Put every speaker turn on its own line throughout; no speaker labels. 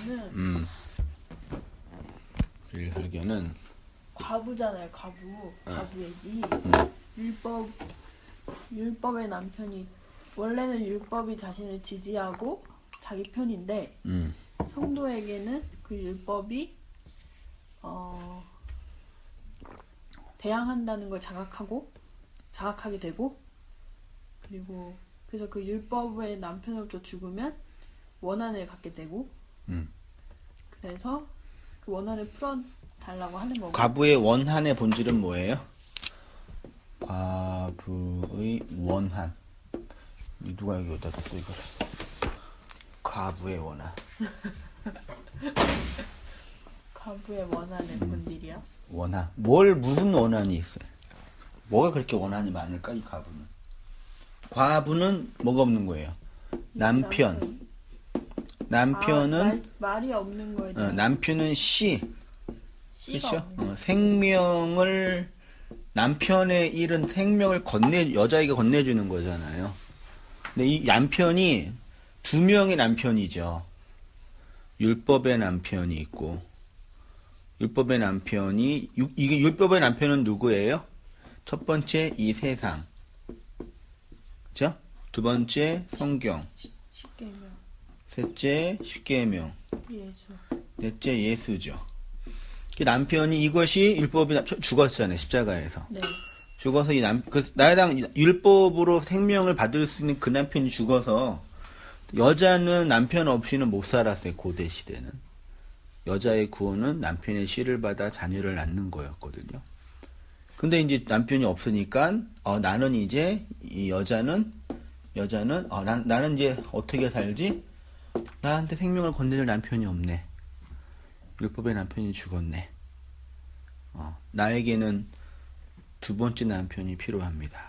설교는
주일 설교는
과부잖아요. 과부 얘기. 율법의 남편이 원래는 율법이 자신을 지지하고 자기 편인데 성도에게는 그 율법이 대항한다는 걸 자각하게 되고, 그리고 그래서 그 율법의 남편으로부터 죽으면 원한을 갖게 되고, 그래서 그 원한을 풀어달라고 하는 거고.
과부의 원한의 본질은 뭐예요? 과부의 원한. 누가 여기다 뒀어 이걸? 과부의 원한.
과부의 원한의 본질이요?
원한. 무슨 원한이 있어요? 뭐가 그렇게 원한이 많을까 이 과부는? 과부는 뭐가 없는 거예요? 남편은
말이 없는 거에 대한
남편은
씨가
그렇죠? 생명을 남편의 일은 생명을 여자에게 건네주는 거잖아요. 근데 이 남편이 두 명의 남편이죠. 율법의 남편이 있고, 율법의 남편이 이게 율법의 남편은 누구예요? 첫 번째 이 세상, 그렇죠? 두 번째 성경,
십계명,
셋째 십계명,
예수.
넷째 예수죠. 그 남편이 이것이 율법이 죽었잖아요. 십자가에서.
네.
죽어서 나라당 율법으로 생명을 받을 수 있는 그 남편이 죽어서 여자는 남편 없이는 못 살았어요. 고대 시대는. 여자의 구원은 남편의 씨를 받아 자녀를 낳는 거였거든요. 근데 이제 남편이 없으니까 나는 이제 이 여자는 나는 이제 어떻게 살지? 나한테 생명을 건네줄 남편이 없네. 율법의 남편이 죽었네. 나에게는 두 번째 남편이 필요합니다.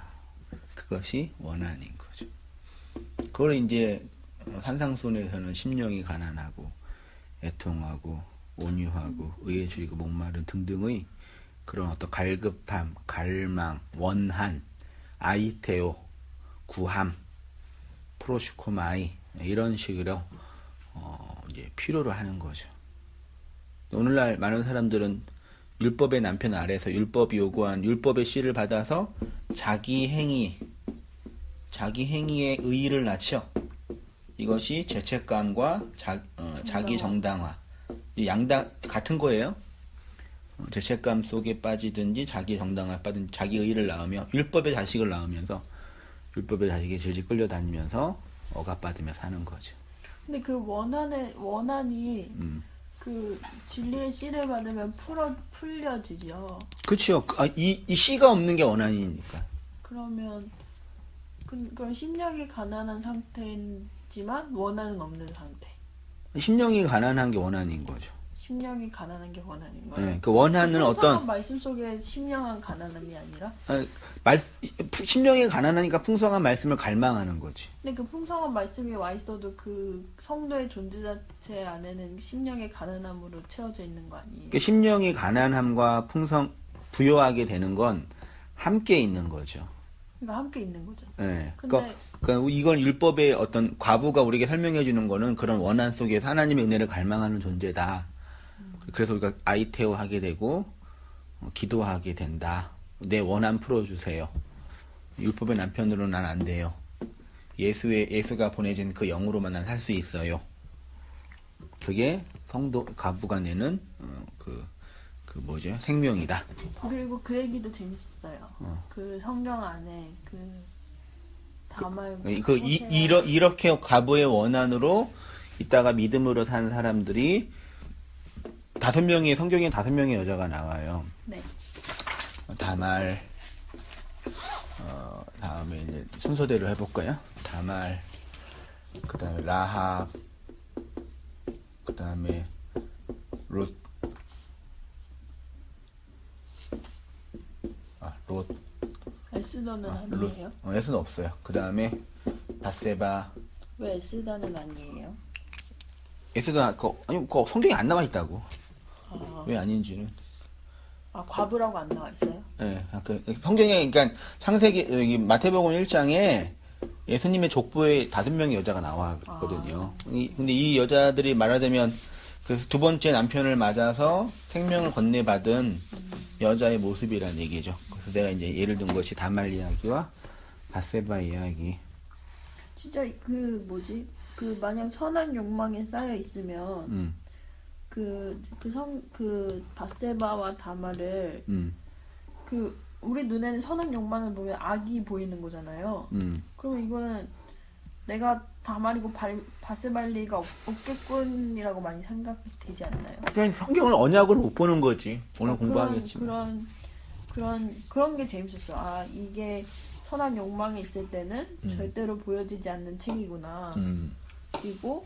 그것이 원한인 거죠. 그걸 이제 산상순에서는 심령이 가난하고 애통하고 온유하고 의에주의고 목마른 등등의 그런 어떤 갈급함, 갈망, 원한, 아이테오, 구함, 프로슈코마이 이런 식으로 이제 필요로 하는 거죠. 오늘날 많은 사람들은 율법의 남편 아래서 율법이 요구한 율법의 씨를 받아서 자기 행위에 의의를 낳죠. 이것이 죄책감과 자기 정당화, 양당 같은 거예요. 죄책감 속에 빠지든지 자기 정당화에 빠지든지 자기 의의를 낳으며 율법의 자식을 낳으면서 율법의 자식이 질질 끌려다니면서 억압받으며 사는 거죠.
근데 그 원한이 그 진리의 씨를 받으면 풀려지죠.
그렇죠. 이 씨가 없는 게 원한이니까.
그러면 그럼 심령이 가난한 상태지만 원한은 없는 상태.
심령이 가난한 게 원한인 거죠.
심령이 가난한 게 원한인 거예요.
네, 그 원한은
풍성한 말씀 속에 심령한 가난함이 아니라.
심령이 가난하니까 풍성한 말씀을 갈망하는 거지.
근데 그 풍성한 말씀이 와 있어도 그 성도의 존재 자체 안에는 심령의 가난함으로 채워져 있는 거 아니에요?
그 심령이 가난함과 부여하게 되는 건 함께 있는 거죠.
그러니까 함께 있는 거죠.
네. 그러니까 이건 율법의 어떤 과부가 우리에게 설명해 주는 거는 그런 원한 속에서 하나님의 은혜를 갈망하는 존재다. 그래서 우리가 아이테오 하게 되고 기도하게 된다. 내 원한 풀어주세요. 율법의 남편으로는 난 안 돼요. 예수가 보내준 그 영으로만 난 살 수 있어요. 그게 성도 과부가 내는 생명이다.
그리고 그 얘기도 재밌었어요. 그 성경 안에
이렇게 과부의 원한으로 있다가 믿음으로 사는 사람들이 성경에 5명의 여자가 나와요.
네.
다말, 다음에 이제 순서대로 해볼까요? 다말, 그 다음에 라합, 그 다음에 롯,
에스더는 아니에요?
에스더는 없어요. 그 다음에 바세바.
왜 에스더는 아니에요?
에스더는 성경에 안 나와 있다고. 왜 아닌지는.
과부라고 안 나와 있어요?
네, 성경에, 그러니까 창세기, 마태복음 1장에 예수님의 족보에 5명의 여자가 나와 있거든요. 근데 이 여자들이 말하자면 그래서 두 번째 남편을 맞아서 생명을 건네받은 여자의 모습이란 얘기죠. 그래서 내가 이제 예를 든 것이 다말 이야기와 밧세바 이야기.
진짜 그 뭐지? 그 만약 선한 욕망에 쌓여 있으면 그 밧세바와 다말을 그 우리 눈에는 선한 욕망을 보면 악이 보이는 거잖아요. 그럼 이거는 내가 다말이고 밧세바일 리가 없겠군이라고 많이 생각이 되지 않나요?
그냥 성경을 언약으로 못 보는 거지. 오늘 공부하겠지만.
그런 게 재밌었어. 아, 이게 선한 욕망이 있을 때는 절대로 보여지지 않는 책이구나. 그리고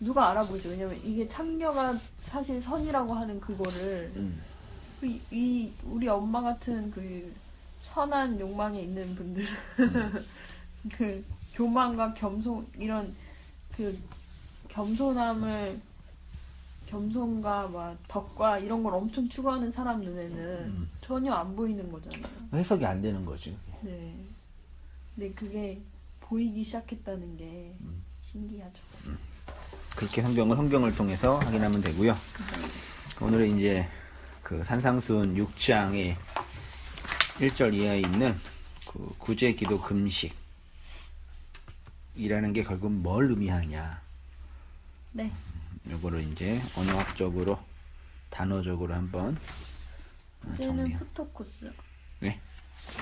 누가 알아보죠. 왜냐면 이게 창녀가 사실 선이라고 하는 그거를 우리 엄마 같은 그 선한 욕망에 있는 분들은 그 교만과 겸손 이런 그 겸손과 막 덕과 이런 걸 엄청 추구하는 사람 눈에는 전혀 안 보이는 거잖아요.
해석이 안 되는 거지.
네. 근데 그게 보이기 시작했다는 게 신기하죠.
그렇게 성경을 통해서 확인하면 되고요. 오늘은 이제 그 산상수훈 6장의 1절 이하에 있는 그 구제 기도 금식이라는 게 결국 뭘 의미하냐.
네.
요거를 이제 언어학적으로 단어적으로 한번
구제는
정리해.
푸토코스.
네.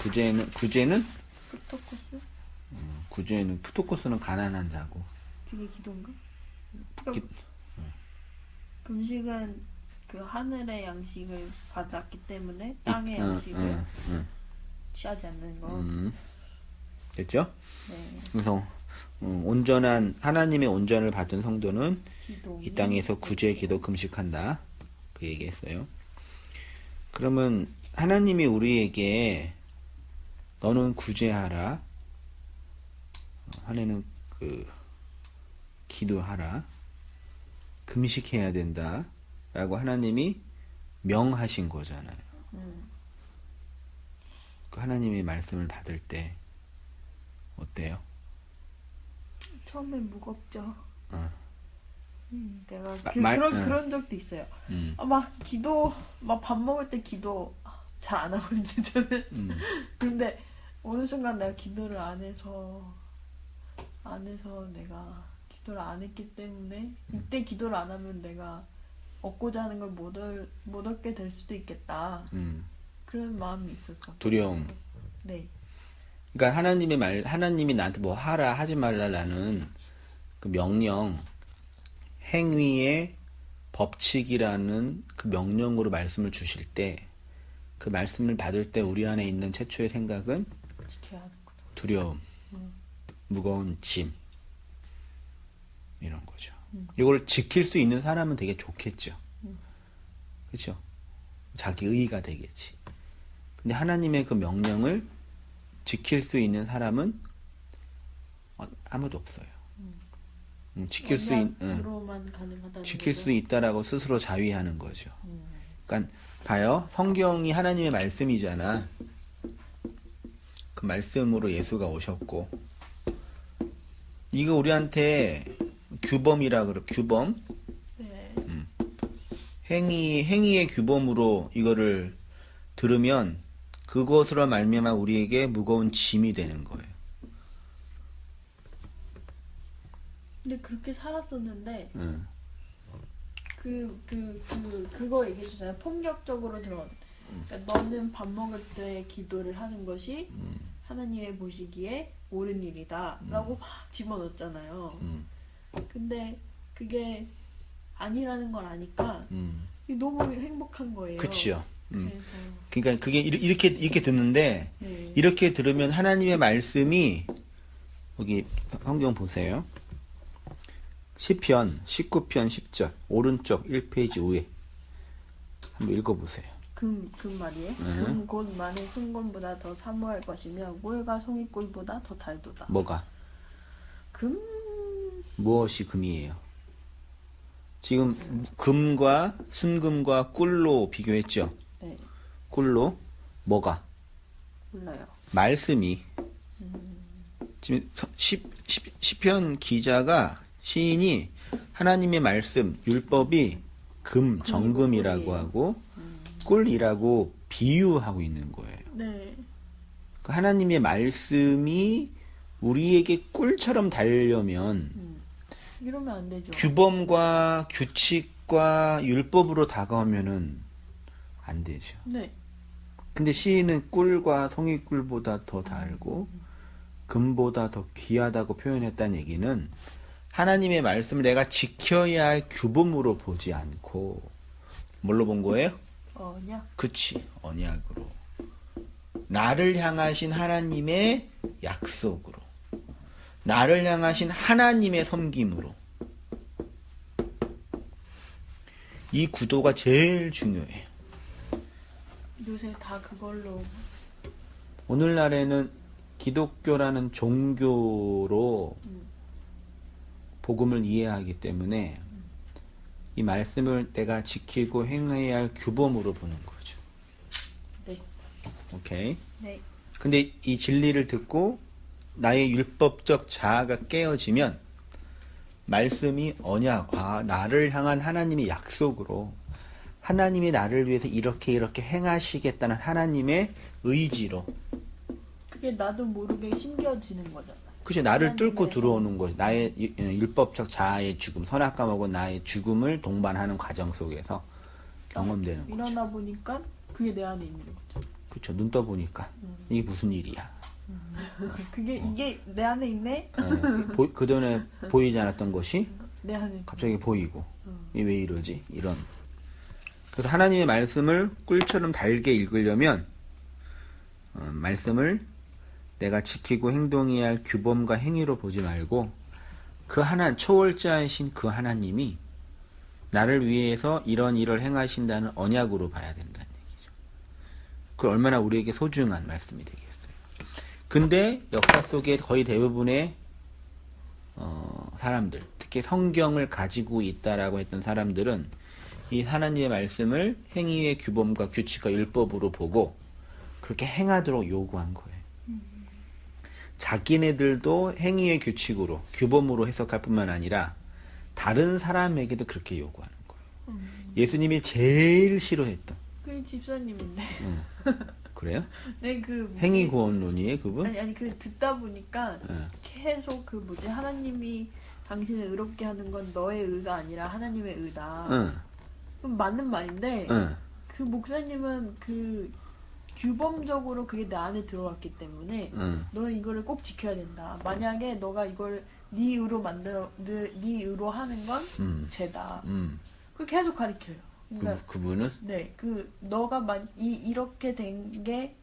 구제는
푸토코스?
푸토코스는 가난한 자고.
그게 기도인가? 그러니까 금식은 그 하늘의 양식을 받았기 때문에 땅의 양식을 취하지 않는 거.
됐죠?
네.
그래서 온전한 하나님의 온전을 받은 성도는
기도.
이 땅에서 구제 기도 금식한다. 그 얘기했어요. 그러면 하나님이 우리에게 너는 구제하라. 하나는 그 기도하라. 금식해야 된다. 라고 하나님이 명하신 거잖아요. 그 하나님의 말씀을 받을 때 어때요?
처음엔 무겁죠. 내가 그런 적도 있어요. 막 밥 먹을 때 기도 잘 안 하거든요, 저는. 근데 어느 순간 내가 기도를 안 해서 내가 기도를 안 했기 때문에 이때 기도를 안 하면 내가 얻고자 하는 걸 못 얻게 될 수도 있겠다. 그런 마음이 있었어.
두려움.
네.
그러니까 하나님이 나한테 뭐 하라 하지 말라라는 그 명령, 행위의 법칙이라는 그 명령으로 말씀을 주실 때, 그 말씀을 받을 때 우리 안에 있는 최초의 생각은
지켜야 하는구나.
두려움, 무거운 짐 이런 거죠. 이걸 지킬 수 있는 사람은 되게 좋겠죠. 그렇죠? 자기 의의가 되겠지. 근데 하나님의 그 명령을 지킬 수 있는 사람은 아무도 없어요. 지킬 수 있다라고 스스로 자위하는 거죠. 그러니까 봐요. 성경이 하나님의 말씀이잖아. 그 말씀으로 예수가 오셨고, 이거 우리한테 규범이라 그래. 규범.
네.
행위의 규범으로 이거를 들으면 그것으로 말미암아 우리에게 무거운 짐이 되는 거예요.
근데 그렇게 살았었는데 그거 얘기해 주잖아요. 폭력적으로 들어간. 그러니까 너는 밥 먹을 때 기도를 하는 것이 하나님의 보시기에 옳은 일이다라고 막 집어넣었잖아요. 근데 그게 아니라는 걸 아니까 너무 행복한 거예요.
그치요.
그래서
그러니까 그게 이렇게 듣는데,
네.
이렇게 들으면 하나님의 말씀이, 여기 성경 보세요. 시편 19편 10절 오른쪽 1페이지 위에 한번 읽어보세요.
금 말이에요. 금 곧 많은 순금보다 더 사모할 것이며 꿀과 송이꿀보다 더 달도다.
뭐가?
금
무엇이 금이에요? 지금 금과 순금과 꿀로 비교했죠.
네.
꿀로 뭐가?
몰라요.
말씀이. 지금 시편 기자가, 시인이 하나님의 말씀, 율법이 정금이라고
꿀이에요.
하고 꿀이라고 비유하고 있는 거예요.
네.
그 하나님의 말씀이 우리에게 꿀처럼 달려면
이러면 안 되죠.
규범과 규칙과 율법으로 다가오면은 안 되죠.
네.
근데 시인은 꿀과 송이꿀보다 더 달고 금보다 더 귀하다고 표현했다는 얘기는 하나님의 말씀을 내가 지켜야 할 규범으로 보지 않고 뭘로 본 거예요?
언약.
그치, 언약으로. 나를 향하신 하나님의 약속으로. 나를 향하신 하나님의 섬김으로. 이 구도가 제일 중요해요.
요새 다 그걸로.
오늘날에는 기독교라는 종교로 복음을 이해하기 때문에 이 말씀을 내가 지키고 행해야 할 규범으로 보는 거죠.
네.
오케이.
네.
근데 이 진리를 듣고 나의 율법적 자아가 깨어지면 말씀이 언약, 나를 향한 하나님의 약속으로 하나님이 나를 위해서 이렇게 행하시겠다는 하나님의 의지로
그게 나도 모르게 심겨지는 거잖아.
그치, 나를
하나님의
뚫고 들어오는 거지. 나의 율법적 자아의 죽음, 선악감하고 나의 죽음을 동반하는 과정 속에서 경험되는 거죠.
일어나 보니까 그게 내 안에 있는 거죠.
그쵸, 눈 떠보니까 이게 무슨 일이야.
이게 내 안에 있네?
그전에 보이지 않았던 것이
내 안에.
갑자기 보이고 이게 왜 이러지? 이런. 그래서 하나님의 말씀을 꿀처럼 달게 읽으려면 말씀을 내가 지키고 행동해야 할 규범과 행위로 보지 말고 그 초월자이신 그 하나님이 나를 위해서 이런 일을 행하신다는 언약으로 봐야 된다는 얘기죠. 그 얼마나 우리에게 소중한 말씀이 되겠어요. 근데 역사 속에 거의 대부분의 사람들, 특히 성경을 가지고 있다라고 했던 사람들은 이 하나님의 말씀을 행위의 규범과 규칙과 율법으로 보고 그렇게 행하도록 요구한 거예요. 자기네들도 행위의 규칙으로, 규범으로 해석할 뿐만 아니라 다른 사람에게도 그렇게 요구하는 거예요. 예수님이 제일 싫어했던.
그게 집사님인데.
그래요?
네,
행위 구원론이에요, 그분?
아니 듣다 보니까 계속 하나님이 당신을 의롭게 하는 건 너의 의가 아니라 하나님의 의다. 그럼 맞는 말인데 그 목사님은 규범적으로 그게 내 안에 들어왔기 때문에 너는 이거를 꼭 지켜야 된다. 만약에 너가 이걸 네 의로 하는 건 죄다. 그 계속 가르쳐요. 그러니까
그분은?
네, 너가 이렇게 된 게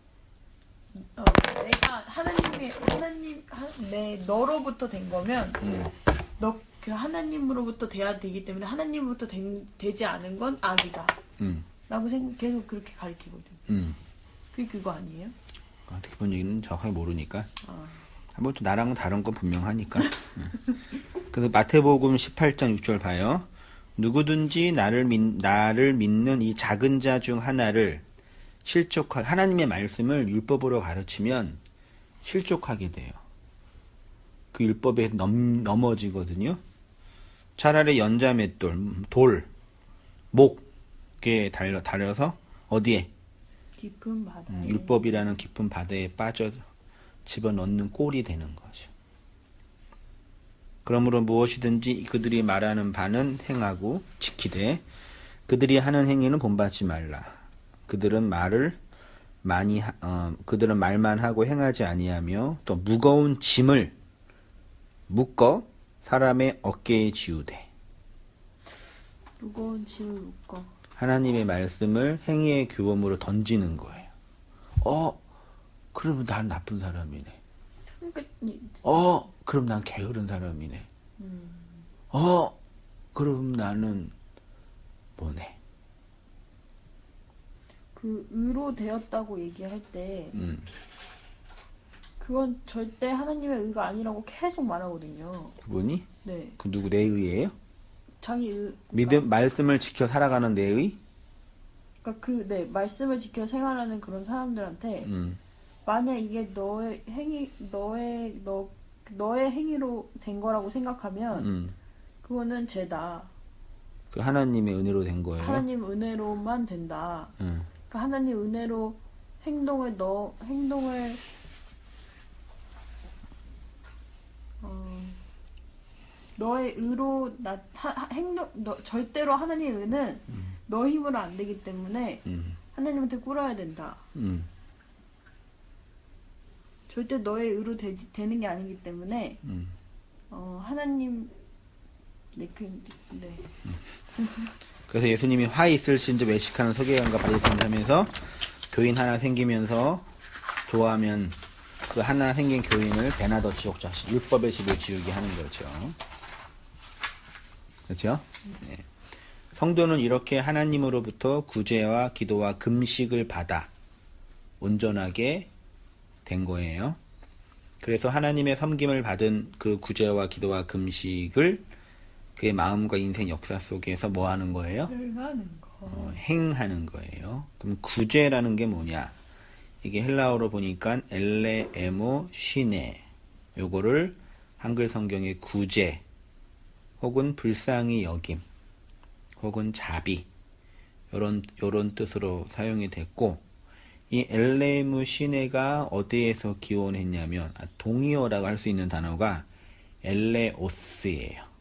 내가 너로부터 된 거면 너 그 하나님으로부터 돼야 되기 때문에 하나님으로부터 되지 않은 건 악이다. 라고 계속 그렇게 가르치거든. 그게 그거 아니에요?
그분 얘기는 정확하게 모르니까. 한번 또 나랑은 다른 건 분명하니까. 그래서 마태복음 18장 6절 봐요. 누구든지 나를 믿는 이 작은 자 중 하나를 하나님의 말씀을 율법으로 가르치면 실족하게 돼요. 그 율법에 넘어지거든요. 차라리 연자맷돌, 목에 달려서 어디에?
깊은 바다에.
율법이라는 깊은 바다에 빠져 집어넣는 꼴이 되는 거죠. 그러므로 무엇이든지 그들이 말하는 바는 행하고 지키되 그들이 하는 행위는 본받지 말라. 그들은 말만 하고 행하지 아니하며 또 무거운 짐을 묶어 사람의 어깨에 지우되.
무거운 짐을 묶어.
하나님의 말씀을 행위의 규범으로 던지는 거예요. 그러면 난 나쁜 사람이네.
그러니까
그럼 난 게으른 사람이네. 그럼 나는 뭐네.
그 의로 되었다고 얘기할 때 그건 절대 하나님의 의가 아니라고 계속 말하거든요.
그분이?
네.
그 누구 내 의예요?
자기 의.
믿음 말씀을 지켜 살아가는 내 의?
그러니까 말씀을 지켜 생활하는 그런 사람들한테 만약 이게 너의 행위로 된 거라고 생각하면 그거는 죄다.
그 하나님의 은혜로 된 거예요.
하나님 은혜로만 된다. 그러니까 하나님 은혜로 행동을 너의 의로 절대로 하나님의 의는 너 힘으로 안 되기 때문에 하나님한테 꿇어야 된다. 절대 너의 의로 되는 게 아니기 때문에 하나님 네.
그래서 예수님이 화 있을신지 외식하는 서기관과 바리새인을 하면서 교인 하나 생기면서 좋아하면 그 하나 생긴 교인을 배나 더 지옥자 하시 율법의 집을 지우게 하는 거죠. 그렇죠? 네. 성도는 이렇게 하나님으로부터 구제와 기도와 금식을 받아 온전하게 된 거예요. 그래서 하나님의 섬김을 받은 그 구제와 기도와 금식을 그의 마음과 인생 역사 속에서 뭐 하는 거예요? 행하는 거예요. 그럼 구제라는 게 뭐냐? 이게 헬라어로 보니까 엘레, 에모, 쉬네. 요거를 한글 성경에 구제, 혹은 불쌍히 여김, 혹은 자비, 요런 뜻으로 사용이 됐고, 이 엘레무 시네가 어디에서 기원했냐면, 동의어라고 할 수 있는 단어가 엘레오스예요.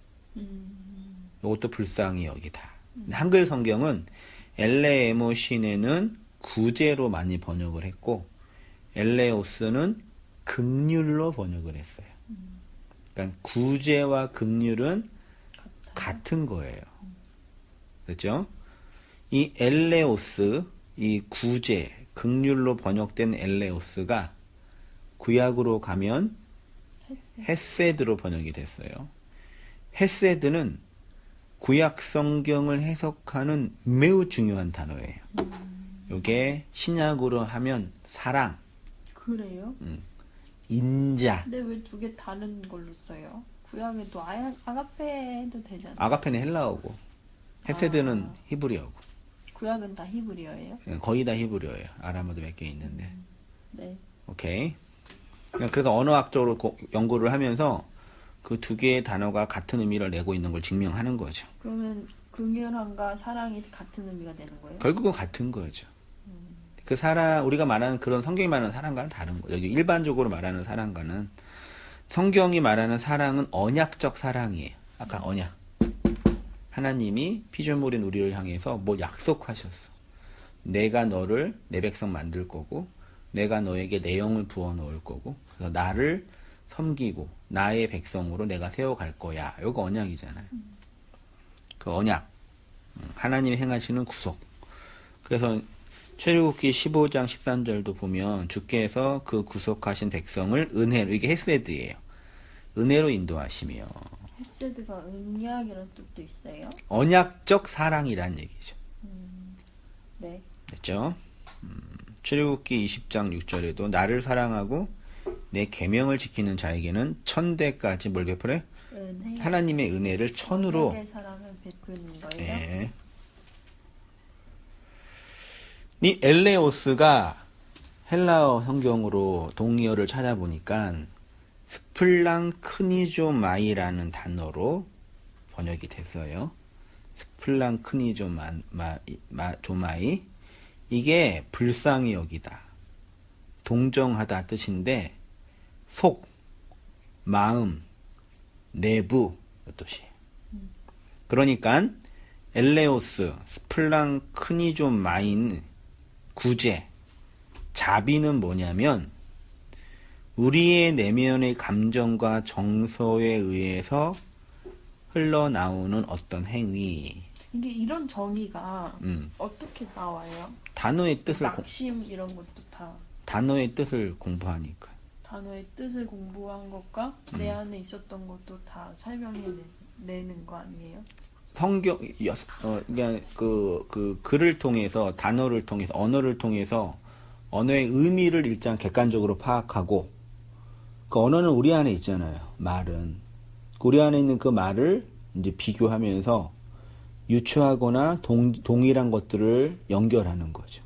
이것도 불쌍히 여기다. 한글 성경은 엘레에모 시네는 구제로 많이 번역을 했고, 엘레오스는 긍휼로 번역을 했어요. 그러니까 구제와 긍휼은 같은 거예요. 그렇죠? 이 엘레오스, 이 구제, 긍휼로 번역된 엘레오스가 구약으로 가면 헤세드로 번역이 됐어요. 헤세드는 구약 성경을 해석하는 매우 중요한 단어예요. 이게 신약으로 하면 사랑.
그래요?
인자.
근데 왜 두 개 다른 걸로 써요? 구약에도 아가페 해도 되잖아요.
아가페는 헬라어고 헤세드는 히브리어고.
구약은 다 히브리어예요?
거의 다 히브리어예요. 아람어도 몇 개 있는데.
네.
오케이. 그래서 언어학적으로 연구를 하면서 그 두 개의 단어가 같은 의미를 내고 있는 걸 증명하는 거죠.
그러면 긍휼함과 사랑이 같은 의미가 되는 거예요?
결국은 같은 거죠. 그 사랑, 우리가 말하는 그런 성경이 말하는 사랑과는 다른 거죠. 일반적으로 말하는 사랑과는, 성경이 말하는 사랑은 언약적 사랑이에요. 아까 언약. 하나님이 피조물인 우리를 향해서 뭐 약속하셨어. 내가 너를 내 백성 만들 거고, 내가 너에게 내 영을 부어 놓을 거고, 그래서 나를 섬기고 나의 백성으로 내가 세워갈 거야. 이거 언약이잖아요. 그 언약. 하나님이 행하시는 구속. 그래서 출애굽기 15장 13절도 보면 주께서 그 구속하신 백성을 은혜로, 이게 헤세드예요. 은혜로 인도하시며.
헤세드가 언약이라는 뜻도 있어요?
언약적 사랑이란 얘기죠.
네.
됐죠? 출애굽기 20장 6절에도 나를 사랑하고 내 계명을 지키는 자에게는 천대까지 뭘 베풀어요?
은혜.
하나님의 은혜를 천으로.
언약의 사랑을 베푸는 거예요?
예. 이 엘레오스가 헬라어 성경으로 동의어를 찾아보니까 스플랑크니조마이라는 단어로 번역이 됐어요. 스플랑크니조마이. 이게 불쌍히 여기다, 동정하다 뜻인데 속, 마음, 내부 뜻이에요. 그러니까 엘레오스, 스플랑크니조마인, 구제, 자비는 뭐냐면 우리의 내면의 감정과 정서에 의해서 흘러나오는 어떤 행위.
이게 이런 정의가 어떻게 나와요?
단어의 뜻을
낙심 이런 것도 다
단어의 뜻을 공부하니까.
단어의 뜻을 공부한 것과 내 안에 있었던 것도 다 설명해내는 거 아니에요?
성경, 그냥 그 글을 통해서, 단어를 통해서, 언어를 통해서 언어의 의미를 일단 객관적으로 파악하고, 그 언어는 우리 안에 있잖아요. 말은 우리 안에 있는 그 말을 이제 비교하면서 유추하거나 동일한 것들을 연결하는 거죠.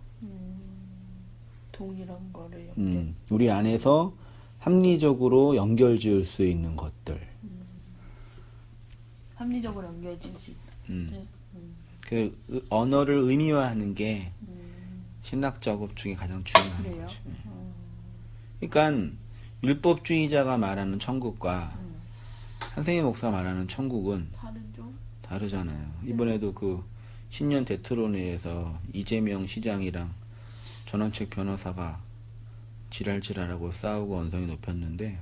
동일한 거를 연결.
우리 안에서 합리적으로 연결지을 수 있는 것들.
합리적으로 연결해질 수 있다. 네.
그 언어를 의미화하는 게 신학 작업 중에 가장 중요한
그래요?
거죠. 그러니까 율법주의자가 말하는 천국과 한생희 목사가 말하는 천국은
다르죠?
다르잖아요. 이번에도 그 신년 대토론회에서 이재명 시장이랑 전원책 변호사가 지랄지랄하고 싸우고 언성이 높였는데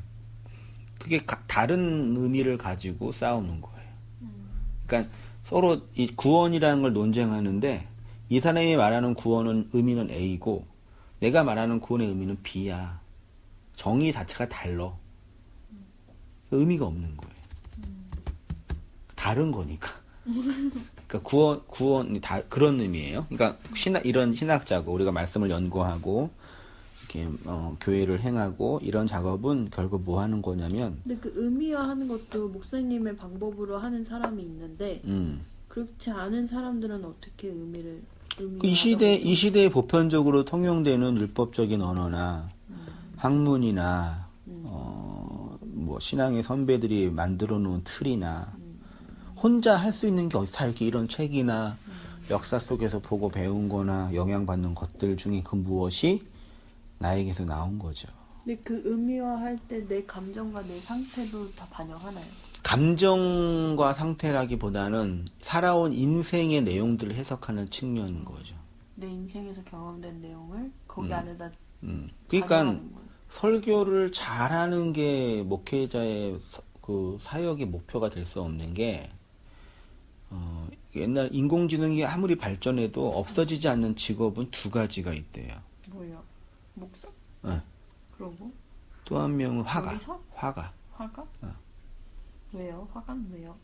그게 다른 의미를 가지고 싸우는 거예요. 그러니까 서로 이 구원이라는 걸 논쟁하는데 이 사람이 말하는 구원은 의미는 A고 내가 말하는 구원의 의미는 B야. 정의 자체가 달라. 의미가 없는 거예요. 다른 거니까. 그러니까 구원이 다 그런 의미예요. 그러니까 이런 신학자고 우리가 말씀을 연구하고 이렇게 교회를 행하고 이런 작업은 결국 뭐 하는 거냐면.
근데 그 의미화하는 것도 목사님의 방법으로 하는 사람이 있는데 그렇지 않은 사람들은 어떻게
이 시대에 보편적으로 통용되는 율법적인 언어나 학문이나 뭐 신앙의 선배들이 만들어 놓은 틀이나 혼자 할 수 있는 게 어디서 이렇게 이런 책이나 역사 속에서 보고 배운 거나 영향받는 것들 중에 그 무엇이 나에게서 나온 거죠.
근데 그 의미화할 때 내 감정과 내 상태도 다 반영하나요?
감정과 상태라기보다는 살아온 인생의 내용들을 해석하는 측면인 거죠.
내 인생에서 경험된 내용을 거기 안에다
그러니까
반영하는 거예요.
설교를 잘하는 게 목회자의 그 사역의 목표가 될 수 없는 게 옛날 인공지능이 아무리 발전해도 없어지지 않는 직업은 두 가지가 있대요.
뭐요? 목사?
네.
그러고
또 한 명은 화가.
여기서?
화가.
화가? 왜요? 화가는 왜요?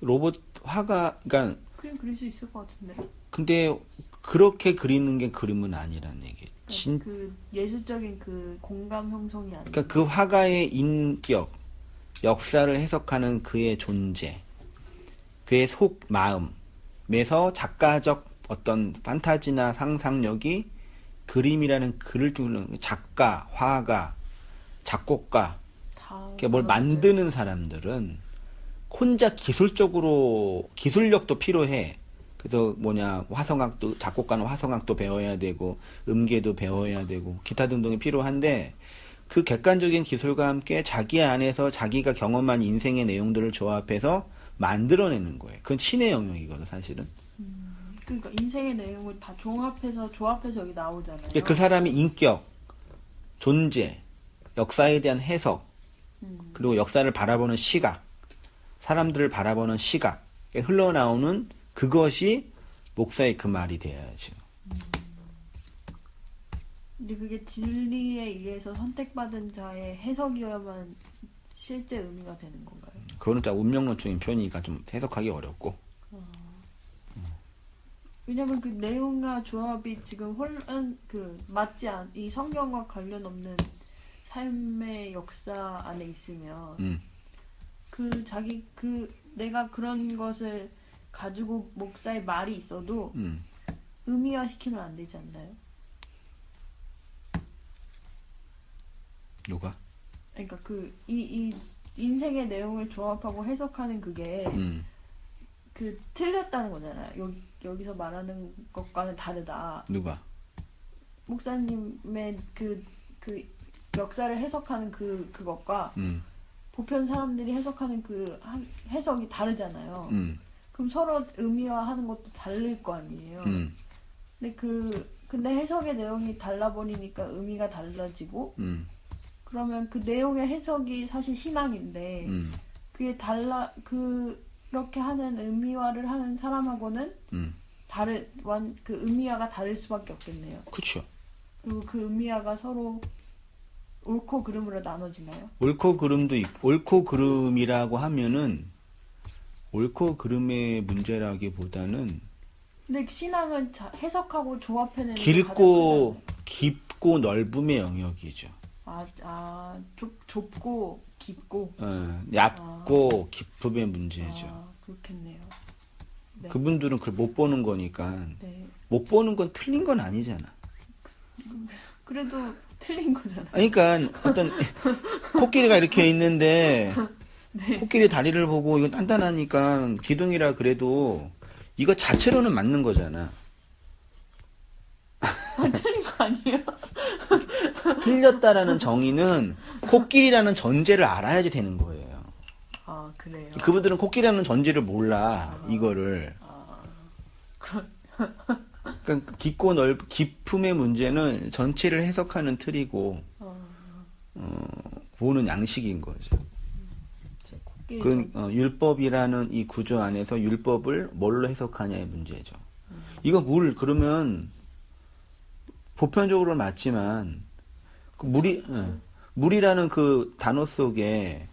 로봇 화가 그러니까
그림 그릴 수 있을 것 같은데.
근데 그렇게 그리는 게 그림은 아니라는 얘기.
그 예술적인 그 공감 형성이 아니라.
그러니까 그 화가의 인격, 역사를 해석하는 그의 존재, 그의 속 마음에서 작가적 어떤 판타지나 상상력이 그림이라는 글을 통해 작가, 화가, 작곡가,
다
뭘 만드는 사람들은 혼자 기술력도 필요해. 그래서 화성학도, 작곡가는 화성학도 배워야 되고, 음계도 배워야 되고, 기타 등등이 필요한데, 그 객관적인 기술과 함께 자기 안에서 자기가 경험한 인생의 내용들을 조합해서 만들어내는 거예요. 그건 신의 영역이거든, 사실은.
그러니까 인생의 내용을 다 조합해서 여기 나오잖아요.
그 사람의 인격, 존재, 역사에 대한 해석, 그리고 역사를 바라보는 시각, 사람들을 바라보는 시각에 흘러나오는 그것이 목사의 그 말이 되어야죠.
근데 그게 진리에 의해서 선택받은 자의 해석이어야만 실제 의미가 되는 건가요?
그거는 좀 운명론적인 표현이니까 좀 해석하기 어렵고.
왜냐면 그 내용과 조합이 지금 이 성경과 관련 없는 삶의 역사 안에 있으면 내가 그런 것을 가지고 목사의 말이 있어도 의미화 시키면 안 되지 않나요?
누가?
그러니까 이 인생의 내용을 조합하고 해석하는 그게 틀렸다는 거잖아요. 여기서 말하는 것과는 다르다.
누가?
목사님의 그 역사를 해석하는 그것과 보편 사람들이 해석하는 해석이 다르잖아요. 그럼 서로 의미화하는 것도 다를 거 아니에요. 근데 해석의 내용이 달라버리니까 의미가 달라지고 그러면 그 내용의 해석이 사실 신앙인데 그게 그렇게 하는 의미화를 하는 사람하고는 그 의미화가 다를 수밖에 없겠네요.
그렇죠.
그리고 그 의미화가 서로 옳고 그름으로 나눠지나요?
옳고 그름도 있고, 옳고 그름이라고 하면은 옳고 그름의 문제라기보다는
근데 신앙은 해석하고 조합해내는
깊고 넓음의 영역이죠.
좁고 깊고
얕고 깊음의 문제죠.
그렇겠네요. 네.
그분들은 그걸 못 보는 거니까.
네.
못 보는 건 틀린 건 아니잖아.
그래도 틀린 거잖아요.
그러니까 어떤 코끼리가 이렇게 있는데 코끼리 다리를 보고 이거 단단하니까 기둥이라 그래도 이거 자체로는 맞는 거잖아.
틀린 거 아니에요?
틀렸다라는 정의는 코끼리라는 전제를 알아야지 되는 거예요.
아, 그래요?
그분들은 코끼리라는 전제를 몰라, 이거를. 그러니까 깊고 깊음의 문제는 전체를 해석하는 틀이고, 보는 양식인 거죠. 율법이라는 이 구조 안에서 율법을 뭘로 해석하냐의 문제죠. 이거 그러면, 보편적으로는 맞지만, 물이라는 그 단어 속에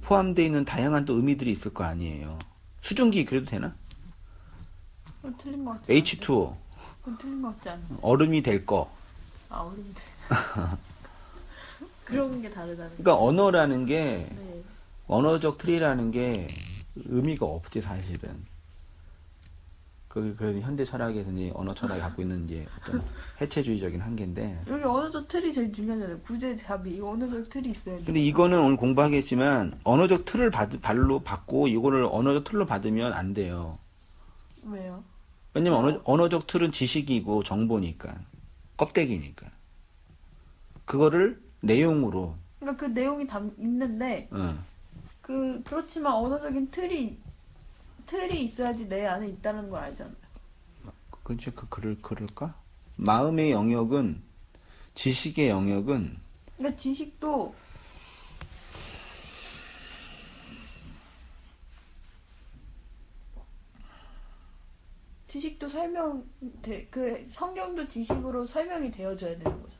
포함되어 있는 다양한 또 의미들이 있을 거 아니에요. 수증기 그래도 되나?
틀린 거 같지 않아요?
H2O.
틀린 거 같지 않아요?
얼음이 될 거.
아, 얼음. 그런 게 다르다는 거.
그러니까 언어라는 게,
네.
언어적 틀이라는 게 의미가 없지, 사실은. 그래도 현대 철학에서 이제 언어 철학이 갖고 있는 이제 어떤 해체주의적인 한계인데.
여기 언어적 틀이 제일 중요하잖아요. 구제, 잡이. 이거 언어적 틀이 있어야 돼.
근데 이거는 오늘 공부하겠지만, 언어적 틀을 발로 받고, 이거를 언어적 틀로 받으면 안 돼요.
왜요?
왜냐면 언어적 틀은 지식이고 정보니까. 껍데기니까. 그거를 내용으로.
그러니까 그 내용이 있는데, 그렇지만 언어적인 틀이 있어야지 내 안에 있다는 걸 알잖아요.
그치, 그럴까? 마음의 영역은, 지식의 영역은,
그러니까 지식도 그 성경도 지식으로 설명이 되어줘야 되는 거죠.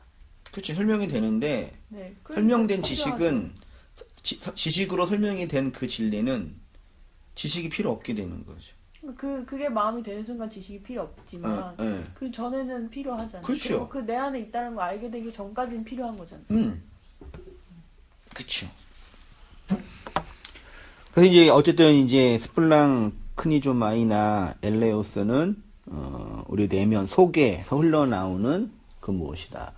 그치, 설명이 되는데,
네.
설명된 지식은, 지식으로 설명이 된 그 진리는 지식이 필요 없게 되는 거죠.
그게 마음이 되는 순간 지식이 필요 없지만,
네.
그 전에는 필요하잖아요.
그렇죠.
그 내 안에 있다는 걸 알게 되기 전까지는 필요한 거잖아요.
그쵸. 그래서 이제, 어쨌든 이제, 스플랑 크니조마이나 엘레오스는, 우리 내면 속에서 흘러나오는 그 무엇이다.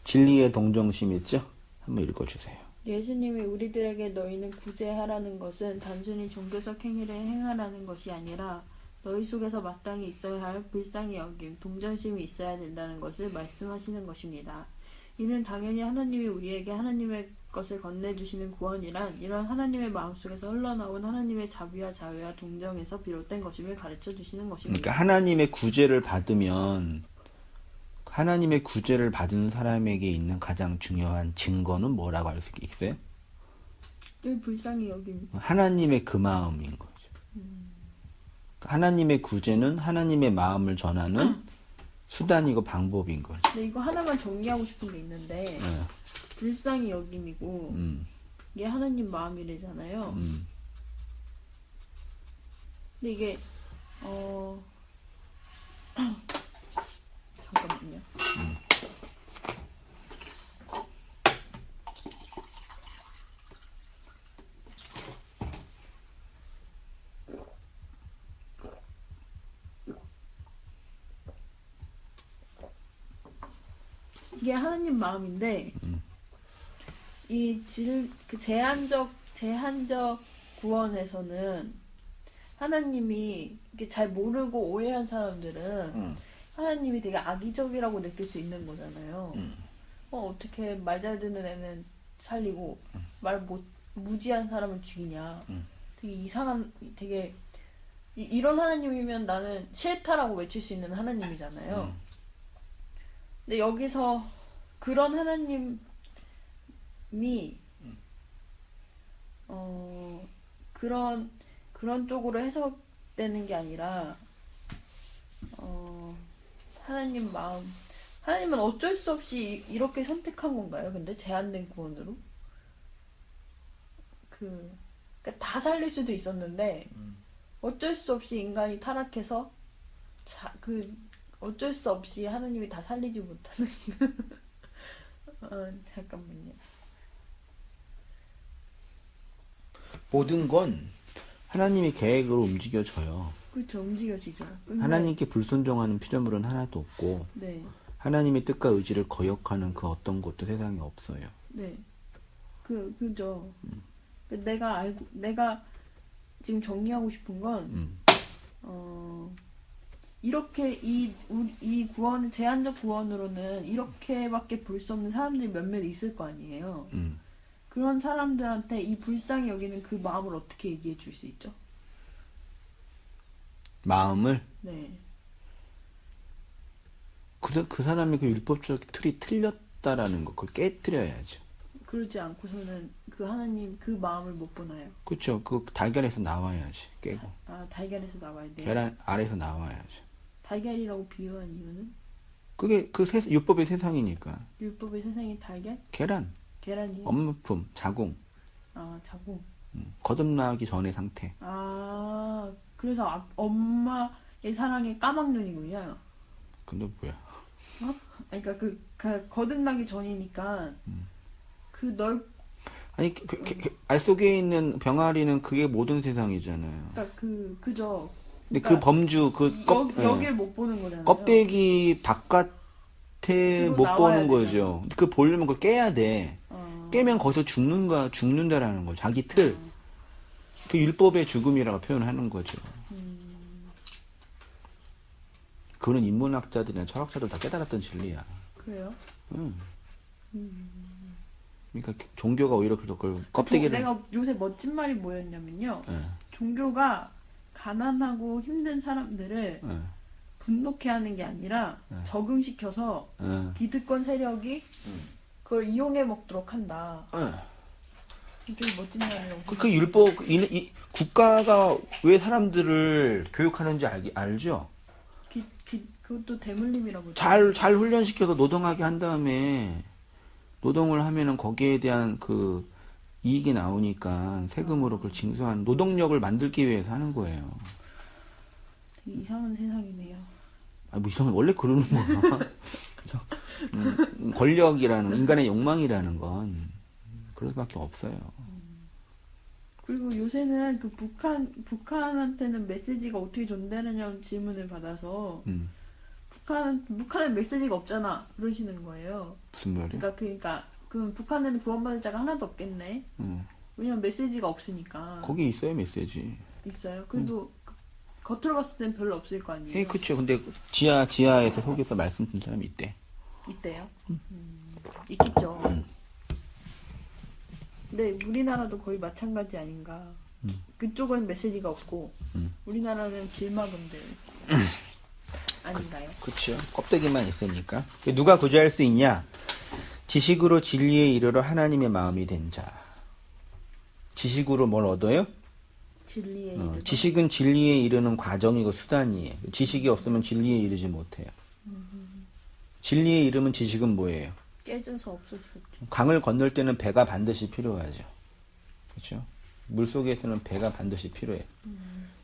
진리의 동정심 있죠? 한번 읽어주세요.
예수님이 우리들에게 너희는 구제하라는 것은 단순히 종교적 행위를 행하라는 것이 아니라 너희 속에서 마땅히 있어야 할 불쌍히 여김, 동정심이 있어야 된다는 것을 말씀하시는 것입니다. 이는 당연히 하나님이 우리에게 하나님의 것을 건네주시는 구원이란 이런 하나님의 마음속에서 흘러나온 하나님의 자비와 자애와 동정에서 비롯된 것임을 가르쳐 주시는 것입니다.
그러니까 하나님의 구제를 받으면 하나님의 구제를 받은 사람에게 있는 가장 중요한 증거는 뭐라고 할 수 있어요?
불쌍히 여김.
하나님의 그 마음인 거죠. 하나님의 구제는 하나님의 마음을 전하는 수단이고 방법인 거죠.
근데 이거 하나만 정리하고 싶은 게 있는데 불쌍히 여김이고 이게 하나님 마음이래잖아요. 근데 이게 잠깐만요. 이게 하나님 마음인데 그 제한적 구원에서는 하나님이 이게 잘 모르고 오해한 사람들은 하나님이 되게 악의적이라고 느낄 수 있는 거잖아요. 어떻게 말 잘 듣는 애는 살리고 무지한 사람을 죽이냐. 되게 이상한, 되게 이런 하나님이면 나는 싫다라고 외칠 수 있는 하나님이잖아요. 근데 여기서 그런 하나님이 그런 쪽으로 해석되는 게 아니라 하나님 마음, 하나님은 어쩔 수 없이 이렇게 선택한 건가요? 근데 제한된 구원으로 그러니까 다 살릴 수도 있었는데 어쩔 수 없이 인간이 타락해서 어쩔 수 없이 하나님이 다 살리지 못하는 잠깐만요.
모든 건 하나님의 계획으로 움직여져요.
그렇죠. 움직여지죠.
하나님께 불순종하는 피조물은 하나도 없고
네.
하나님의 뜻과 의지를 거역하는 그 어떤 것도 세상에 없어요.
네. 그죠. 내가 지금 정리하고 싶은 건, 이렇게 이 구원, 제한적 구원으로는 이렇게밖에 볼 수 없는 사람들이 몇몇 있을 거 아니에요. 그런 사람들한테 이 불쌍히 여기는 그 마음을 어떻게 얘기해 줄 수 있죠?
마음을?
네.
그 사람이 그 율법적 틀이 틀렸다라는 거, 그걸 깨뜨려야죠.
그러지 않고서는 그 하나님 그 마음을 못 보나요?
그쵸. 그 달걀에서 나와야지, 깨고.
달걀에서 나와야 돼요?
계란 아래에서 나와야죠.
달걀이라고 비유한 이유는?
그게 율법의 세상이니까.
율법의 세상의 달걀? 계란이요?
업무품, 자궁.
자궁.
거듭나기 전의 상태.
그래서 엄마의 사랑의 까막눈이군요.
근데 뭐야?
그러니까 그 거듭나기 전이니까
아니 알 속에 있는 병아리는 그게 모든 세상이잖아요.
그러니까 그죠.
근데
그러니까
그 범주
여길 못 보는 거잖아요.
껍데기 바깥에 못 보는 거죠. 그 보려면 그걸 깨야 돼. 깨면 거기서 죽는다라는 거. 자기 틀. 그 율법의 죽음이라고 표현하는 거죠. 그거는 인문학자들이나 철학자들 다 깨달았던 진리야.
그래요?
그러니까 종교가 오히려 그걸 껍데기를.
내가 요새 멋진 말이 뭐였냐면요.
네.
종교가 가난하고 힘든 사람들을
네.
분노케 하는 게 아니라 적응시켜서 기득권 세력이 그걸 이용해 먹도록 한다. 되게 멋진 말이라고.
그 율법, 국가가 왜 사람들을 교육하는지 알죠?
그것도 대물림이라고.
잘 훈련시켜서 노동하게 한 다음에, 노동을 하면은 거기에 대한 그 이익이 나오니까 세금으로 그걸 징수한 노동력을 만들기 위해서 하는 거예요.
되게 이상한 세상이네요.
뭐 이상한, 원래 그러는 거야. 권력이라는, 인간의 욕망이라는 건 그럴 수밖에 없어요.
그리고 요새는 그 북한한테는 메시지가 어떻게 전달하냐는 질문을 받아서 북한은 메시지가 없잖아 그러시는 거예요.
무슨 말이야?
그러니까 그 북한에는 구원받을 자가 하나도 없겠네. 왜냐면 메시지가 없으니까.
거기 있어요 메시지.
있어요. 그래도 겉으로 봤을 땐 별로 없을 거 아니에요.
그렇죠. 근데 지하에서 속에서 말씀 듣는 사람이 있대.
있대요. 있겠죠. 근데 우리나라도 거의 마찬가지 아닌가. 그쪽은 메시지가 없고 우리나라는 길막음들 아닌가요?
그렇죠. 껍데기만 있으니까. 누가 구제할 수 있냐? 지식으로 진리에 이르러 하나님의 마음이 된 자. 지식으로 뭘 얻어요?
진리에 이르러.
지식은 진리에 이르는 과정이고 수단이에요. 지식이 없으면 진리에 이르지 못해요. 진리에 이르면 지식은 뭐예요?
깨져서 없어지겠죠.
강을 건널 때는 배가 반드시 필요하죠. 그렇죠? 물 속에서는 배가 반드시 필요해요.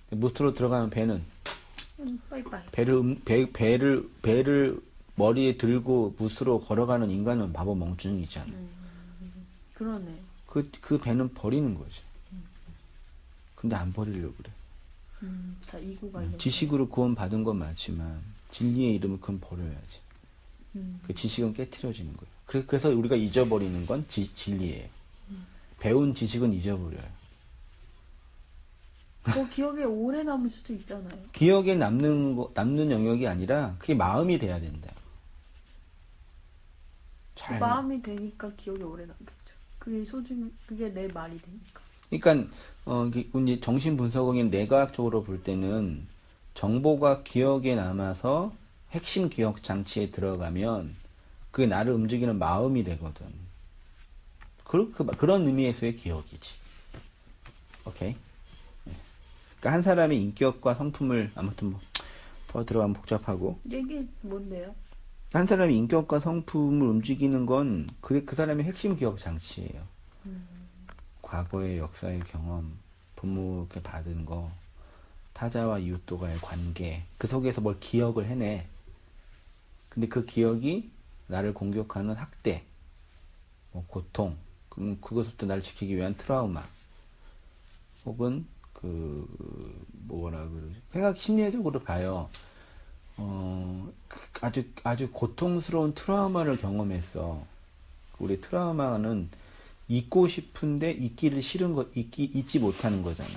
무트로 들어가는 배는
빠이빠이.
배를 머리에 들고 무스로 걸어가는 인간은 바보 멍청이잖아.
그러네.
그 배는 버리는 거죠. 근데 안 버리려고 그래.
자, 이고 가려고.
지식으로 구원받은 건 맞지만 진리에 이르면 그건 버려야지. 그 지식은 깨트려지는 거예요. 그래서 우리가 잊어버리는 건 진리예요. 배운 지식은 잊어버려요.
기억에 오래 남을 수도 있잖아요.
기억에 남는 영역이 아니라 그게 마음이 돼야 된다.
그 마음이 되니까 기억에 오래 남겠죠. 그게 내 말이 되니까.
그러니까 이제 정신 분석은 내과학적으로 볼 때는 정보가 기억에 남아서 핵심 기억 장치에 들어가면 그게 나를 움직이는 마음이 되거든. 그런 의미에서의 기억이지. 오케이. 그러니까 한 사람의 인격과 성품을 아무튼 뭐 더 들어가면 복잡하고.
이게 뭔데요?
한 사람의 인격과 성품을 움직이는 건 그 사람의 핵심 기억 장치예요. 과거의 역사의 경험, 부모께 받은 거, 타자와 이웃과의 관계, 그 속에서 뭘 기억을 해내. 근데 그 기억이 나를 공격하는 학대, 뭐 고통, 그것부터 나를 지키기 위한 트라우마, 혹은 뭐라 그러지? 심리적으로 봐요. 아주 고통스러운 트라우마를 경험했어. 우리 트라우마는 잊고 싶은데 잊기를 싫은 거, 잊지 못하는 거잖아.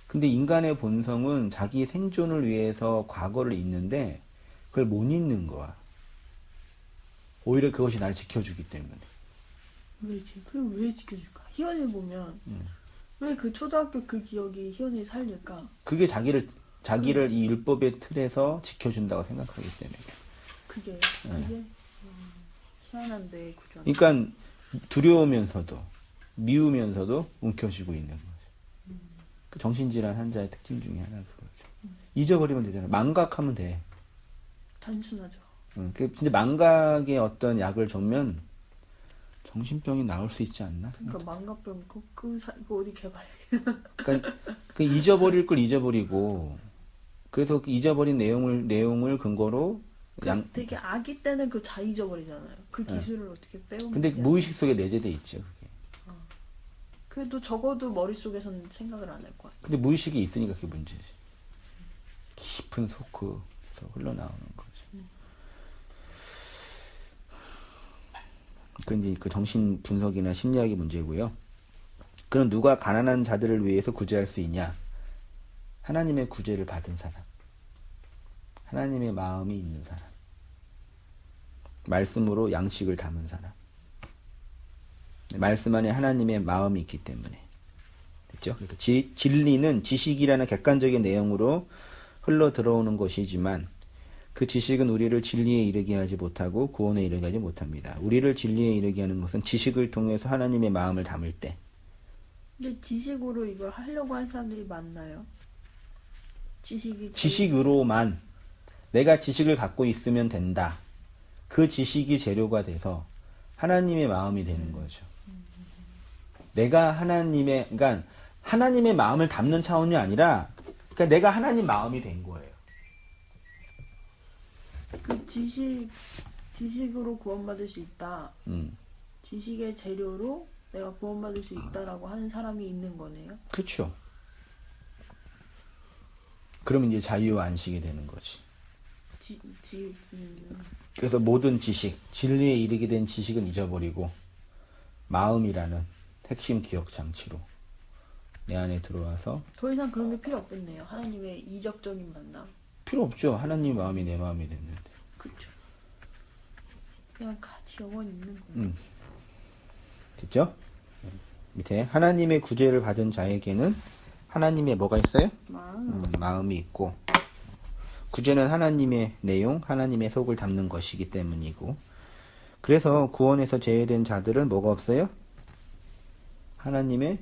근데 인간의 본성은 자기 생존을 위해서 과거를 잊는데 그걸 못 잊는 거야. 오히려 그것이 나를 지켜주기 때문에.
왜지? 그럼 왜 지켜줄까? 희연을 보면 왜 그 초등학교 그 기억이 희연이 살릴까?
그게 자기를 이 율법의 틀에서 지켜준다고 생각하기 때문에.
그게
네.
희한한데 구조.
그러니까 두려우면서도 미우면서도 움켜쥐고 있는 거죠. 그 정신질환 환자의 특징 중에 하나가 그거죠. 잊어버리면 되잖아. 망각하면 돼.
단순하죠.
진짜 망각의 어떤 약을 줬면 정신병이 나올 수 있지 않나?
그러니까 망각병 그거 어디 개발?
그러니까 그 잊어버릴 걸 잊어버리고 그래서 그 잊어버린 내용을 근거로
되게 아기 때는 그 다 잊어버리잖아요. 그 기술을 어떻게 빼오는
근데
게
무의식 속에 내재돼 있죠, 그게.
그래도 적어도 머릿속에서는 생각을 안 할 것 같아요.
근데 무의식이 있으니까 그게 문제지. 깊은 속에서 흘러나오는 거죠. 그 이제 그 정신 분석이나 심리학의 문제고요. 그럼 누가 가난한 자들을 위해서 구제할 수 있냐? 하나님의 구제를 받은 사람. 하나님의 마음이 있는 사람. 말씀으로 양식을 담은 사람. 말씀 안에 하나님의 마음이 있기 때문에. 됐죠? 그래서 진리는 지식이라는 객관적인 내용으로 흘러 들어오는 것이지만 그 지식은 우리를 진리에 이르게 하지 못하고 구원에 이르게 하지 못합니다. 우리를 진리에 이르게 하는 것은 지식을 통해서 하나님의 마음을 담을 때.
근데 지식으로 이걸 하려고 하는 사람들이 많나요?
지식으로만 내가 지식을 갖고 있으면 된다. 그 지식이 재료가 돼서 하나님의 마음이 되는 거죠. 내가 그러니까 하나님의 마음을 담는 차원이 아니라, 그러니까 내가 하나님 마음이 된 거예요.
그 지식으로 구원받을 수 있다. 지식의 재료로 내가 구원받을 수 있다라고 하는 사람이 있는 거네요.
그렇죠. 그러면 이제 자유와 안식이 되는 거지. 그래서 모든 지식, 진리에 이르게 된 지식은 잊어버리고 마음이라는 핵심 기억 장치로 내 안에 들어와서
더 이상 그런 게 필요 없겠네요. 하나님의 이적적인 만남.
필요 없죠. 하나님 마음이 내 마음이 됐는데.
그렇죠. 그냥 같이 영원히 있는 거예요.
됐죠? 밑에 하나님의 구제를 받은 자에게는 하나님의 뭐가 있어요? 마음이 있고, 구제는 하나님의 내용, 하나님의 속을 담는 것이기 때문이고, 그래서 구원에서 제외된 자들은 뭐가 없어요? 하나님의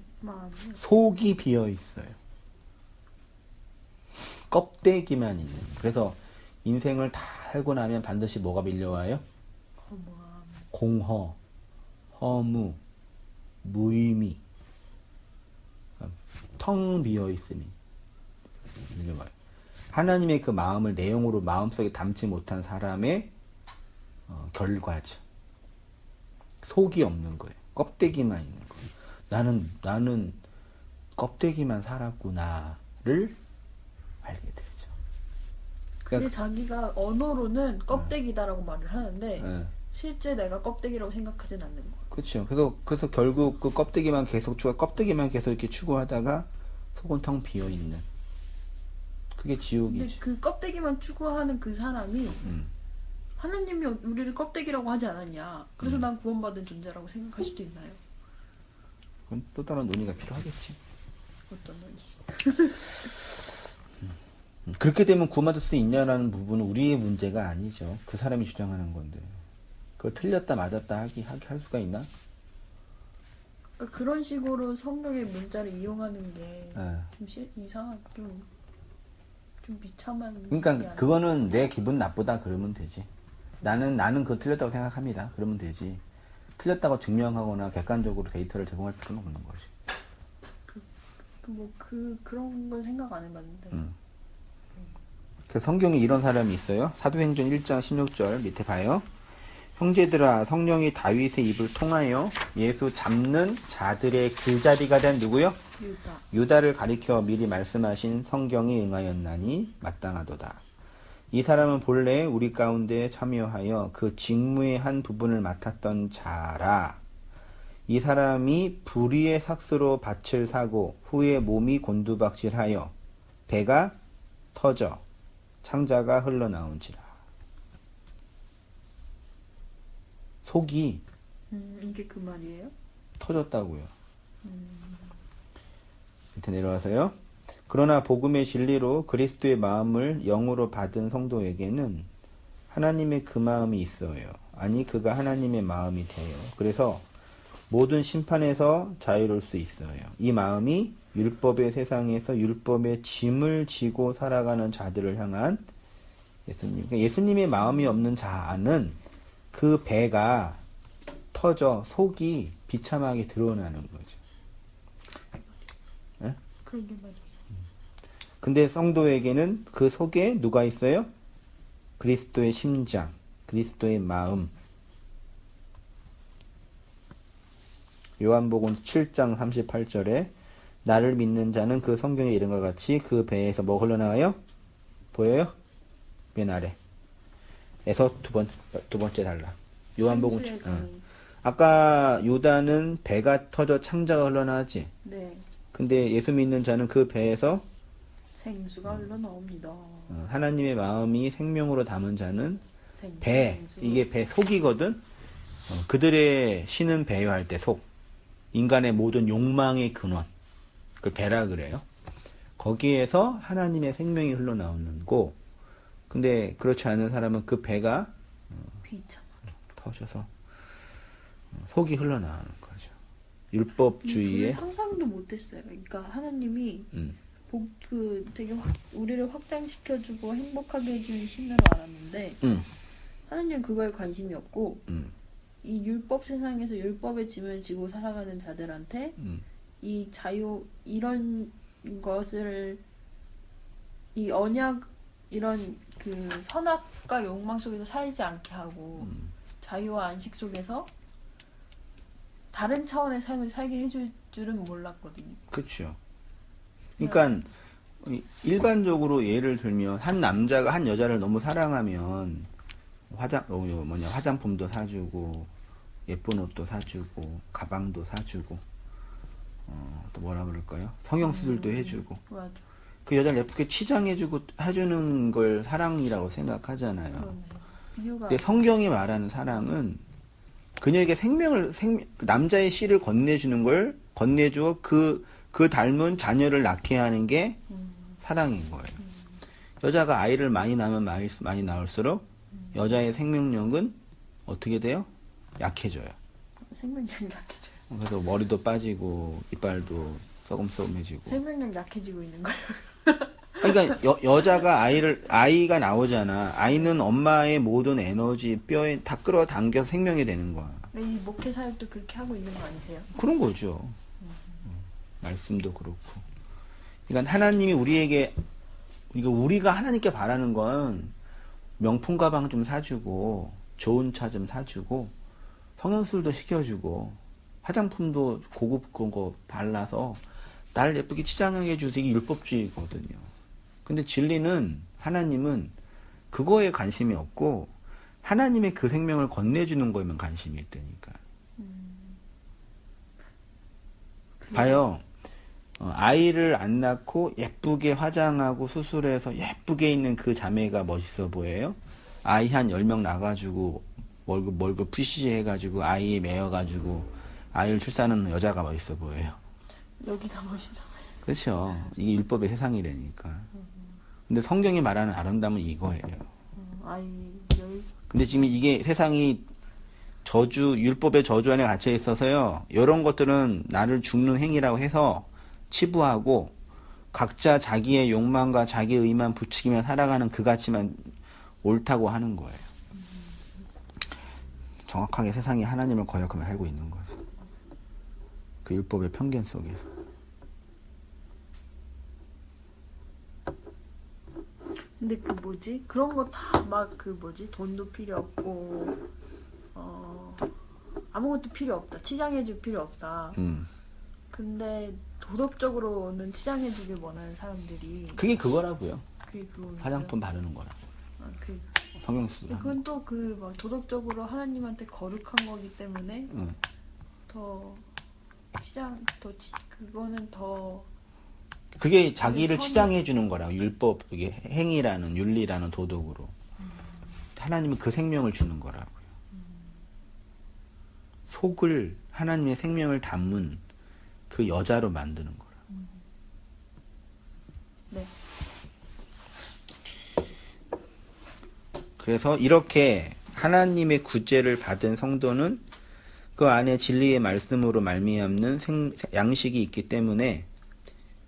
속이 비어 있어요. 껍데기만 있는. 그래서 인생을 다 살고 나면 반드시 뭐가 밀려와요? 공허, 허무, 무의미, 텅 비어 있음이 밀려와요. 하나님의 그 마음을 내용으로 마음속에 담지 못한 사람의 결과죠. 속이 없는 거예요. 껍데기만 있는 거예요. 나는 껍데기만 살았구나를 알게 되죠.
근데 자기가 언어로는 껍데기다라고 말을 하는데 실제 내가 껍데기라고 생각하진 않는 거예요.
그렇죠. 그래서 결국 그 껍데기만 계속 이렇게 추구하다가 속은 텅 비어 있는. 그게 지옥이지.
근데 그 껍데기만 추구하는 그 사람이 하나님이 우리를 껍데기라고 하지 않았냐. 그래서 난 구원받은 존재라고 생각할 수도 있나요?
그건 또 다른 논의가 필요하겠지.
어떤 논의?
그렇게 되면 구원받을 수 있냐라는 부분은 우리의 문제가 아니죠. 그 사람이 주장하는 건데. 그걸 틀렸다 맞았다 할 수가 있나?
그러니까 그런 식으로 성경의 문자를 이용하는 게 좀 이상한, 좀 비참한.
그러니까 그거는 내 기분 나쁘다 그러면 되지. 나는 그거 틀렸다고 생각합니다. 그러면 되지. 틀렸다고 증명하거나 객관적으로 데이터를 제공할 필요는 없는 거지.
그런 건 생각 안 해봤는데.
그래서 성경에 이런 사람이 있어요. 사도행전 1장 16절 밑에 봐요. 형제들아, 성령이 다윗의 입을 통하여 예수 잡는 자들의 길자리가 된 누구요? 유다를 가리켜 미리 말씀하신 성경에 응하였나니 마땅하도다. 이 사람은 본래 우리 가운데 참여하여 그 직무의 한 부분을 맡았던 자라. 이 사람이 불의의 삭스로 밭을 사고 후에 몸이 곤두박질하여 배가 터져 창자가 흘러나온지라. 속이
이게 그 말이에요?
터졌다고요. 밑에 내려와서요. 그러나 복음의 진리로 그리스도의 마음을 영으로 받은 성도에게는 하나님의 그 마음이 있어요. 아니 그가 하나님의 마음이 돼요. 그래서 모든 심판에서 자유로울 수 있어요. 이 마음이 율법의 세상에서 율법의 짐을 지고 살아가는 자들을 향한 예수님. 그러니까 예수님의 마음이 없는 자는 그 배가 터져 속이 비참하게 드러나는 거죠. 네?
그러게 말이에요.
근데 성도에게는 그 속에 누가 있어요? 그리스도의 심장, 그리스도의 마음. 요한복음 7장 38절에 나를 믿는 자는 그 성경의 이름과 같이 그 배에서 뭐 흘러나와요? 보여요? 맨 아래. 에서 두 번째 단락. 요한복음 아까 요단은 배가 터져 창자가 흘러나왔지.
네.
근데 예수 믿는 자는 그 배에서
생수가 흘러나옵니다.
하나님의 마음이 생명으로 담은 자는
생수.
배, 이게 배 속이거든. 그들의 신은 배회할 때 속. 인간의 모든 욕망의 근원. 그걸 배라 그래요. 거기에서 하나님의 생명이 흘러나오는 거. 근데 그렇지 않은 사람은 그 배가
비참하게
터져서 속이 흘러나오는 거죠. 율법주의에
상상도 못했어요. 그러니까 하나님이 되게 우리를 확장시켜주고 행복하게 해주는 신으로 알았는데 하나님은 그거에 관심이 없고 이 율법 세상에서 율법의 짐을 지고 살아가는 자들한테 이 자유 이런 것을 이 언약 이런 그 선악과 욕망 속에서 살지 않게 하고 자유와 안식 속에서 다른 차원의 삶을 살게 해줄 줄은 몰랐거든요.
그렇죠. 그러니까 일반적으로 예를 들면 한 남자가 한 여자를 너무 사랑하면 화장품도 사주고 예쁜 옷도 사주고 가방도 사주고 또 뭐라 그럴까요? 성형수술도 해주고
맞아.
그 여자를 예쁘게 치장해주고 해주는 걸 사랑이라고 생각하잖아요. 근데 성경이 말하는 사랑은 그녀에게 남자의 씨를 건네주는 걸 건네주어 그 닮은 자녀를 낳게 하는 게 사랑인 거예요. 여자가 아이를 많이 낳으면 많이 낳을수록 여자의 생명력은 어떻게 돼요? 약해져요.
생명력이 약해져요.
그래서 머리도 빠지고 이빨도 썩음썩음해지고.
생명력 약해지고 있는 거예요.
그러니까 여자가 아이가 나오잖아. 아이는 엄마의 모든 에너지 뼈에 다 끌어당겨서 생명이 되는 거야.
이 목회 사역도 그렇게 하고 있는 거 아니세요?
그런 거죠. 말씀도 그렇고. 그러니까 하나님이 우리가 하나님께 바라는 건 명품 가방 좀 사주고 좋은 차 좀 사주고 성형수술도 시켜주고 화장품도 고급 그런 거 발라서 나를 예쁘게 치장하게 해주세요. 이게 율법주의거든요. 근데 진리는 하나님은 그거에 관심이 없고 하나님의 그 생명을 건네주는 거에만 관심이 있다니까. 봐요. 아이를 안 낳고 예쁘게 화장하고 수술해서 예쁘게 있는 그 자매가 멋있어 보여요? 아이 한 10명 낳아가지고 월급 푸시지 해가지고 아이에 매여가지고 아이를 출산하는 여자가 멋있어 보여요.
여기가 멋있어.
그렇죠. 이게 율법의 세상이라니까. 근데 성경이 말하는 아름다움은 이거예요. 근데 지금 이게 세상이 율법의 저주 안에 갇혀 있어서요. 이런 것들은 나를 죽는 행위라고 해서 치부하고 각자 자기의 욕망과 자기의 의만 부추기며 살아가는 그 가치만 옳다고 하는 거예요. 정확하게 세상이 하나님을 거역하며 살고 있는 거죠. 그 율법의 편견 속에서.
근데 그런 거 다 돈도 필요 없고 아무것도 필요 없다. 치장해줄 필요 없다. 근데 도덕적으로는 치장해주길 원하는 사람들이
그게 그거라고요.
그게 그거예요.
화장품 바르는 거라고. 성형수술.
그건 또 도덕적으로 하나님한테 거룩한 거기 때문에 더 더 치장 그거는 더
그게 자기를
선이-
치장해 주는 거라고. 율법, 이게 행위라는 윤리라는 도덕으로 하나님은 그 생명을 주는 거라고요. 속을 하나님의 생명을 담은 그 여자로 만드는 거라고.
네.
그래서 이렇게 하나님의 구제를 받은 성도는 그 안에 진리의 말씀으로 말미암는 양식이 있기 때문에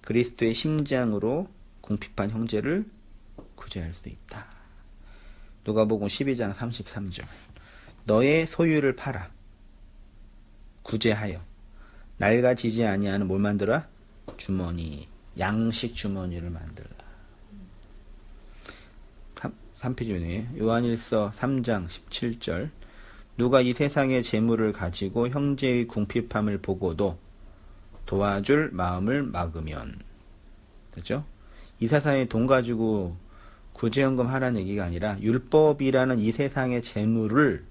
그리스도의 심장으로 궁핍한 형제를 구제할 수 있다. 누가복음 12장 33절. 너의 소유를 팔아 구제하여 낡아지지 아니하는 뭘 만들어? 주머니, 양식 주머니를 만들라. 3페이지 요한일서 3장 17절. 누가 이 세상의 재물을 가지고 형제의 궁핍함을 보고도 도와줄 마음을 막으면, 그렇죠? 이 세상에 돈 가지고 구제연금 하라는 얘기가 아니라 율법이라는 이 세상의 재물을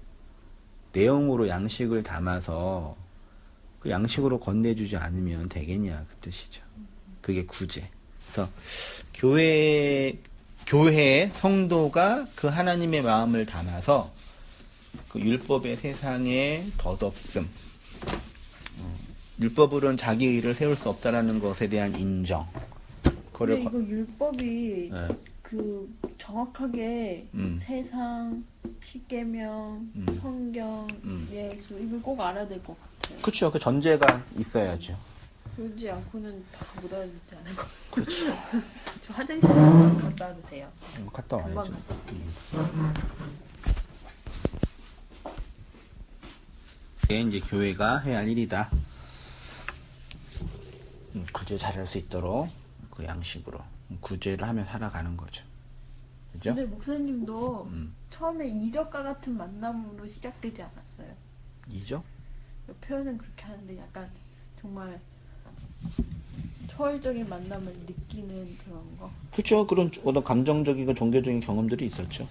내용으로 양식을 담아서 그 양식으로 건네주지 않으면 되겠냐 그 뜻이죠. 그게 구제. 그래서 교회의 성도가 그 하나님의 마음을 담아서 그 율법의 세상의 덧없음, 율법으로는 자기 의를 세울 수 없다라는 것에 대한 인정.
근데 이거 율법이
네.
그 정확하게 세상, 십계명, 성경, 예수 이걸 꼭 알아야 될 것 같아요.
그렇죠. 그 전제가 있어야죠.
그러지 않고는 다 못 알아듣지 않을 것 같아요.
그렇죠.
저 화장실 갔다 와도 돼요.
갔다
금방
와야죠. 이게 이제 교회가 해야 할 일이다. 구제 잘할 수 있도록 그 양식으로 구제를 하며 살아가는 거죠. 그죠?
근데 목사님도 처음에 이적과 같은 만남으로 시작되지 않았어요.
이죠?
표현은 그렇게 하는데 약간 정말 초월적인 만남을 느끼는 그런 거.
그렇죠. 그런 어떤 감정적이고 종교적인 경험들이 있었죠.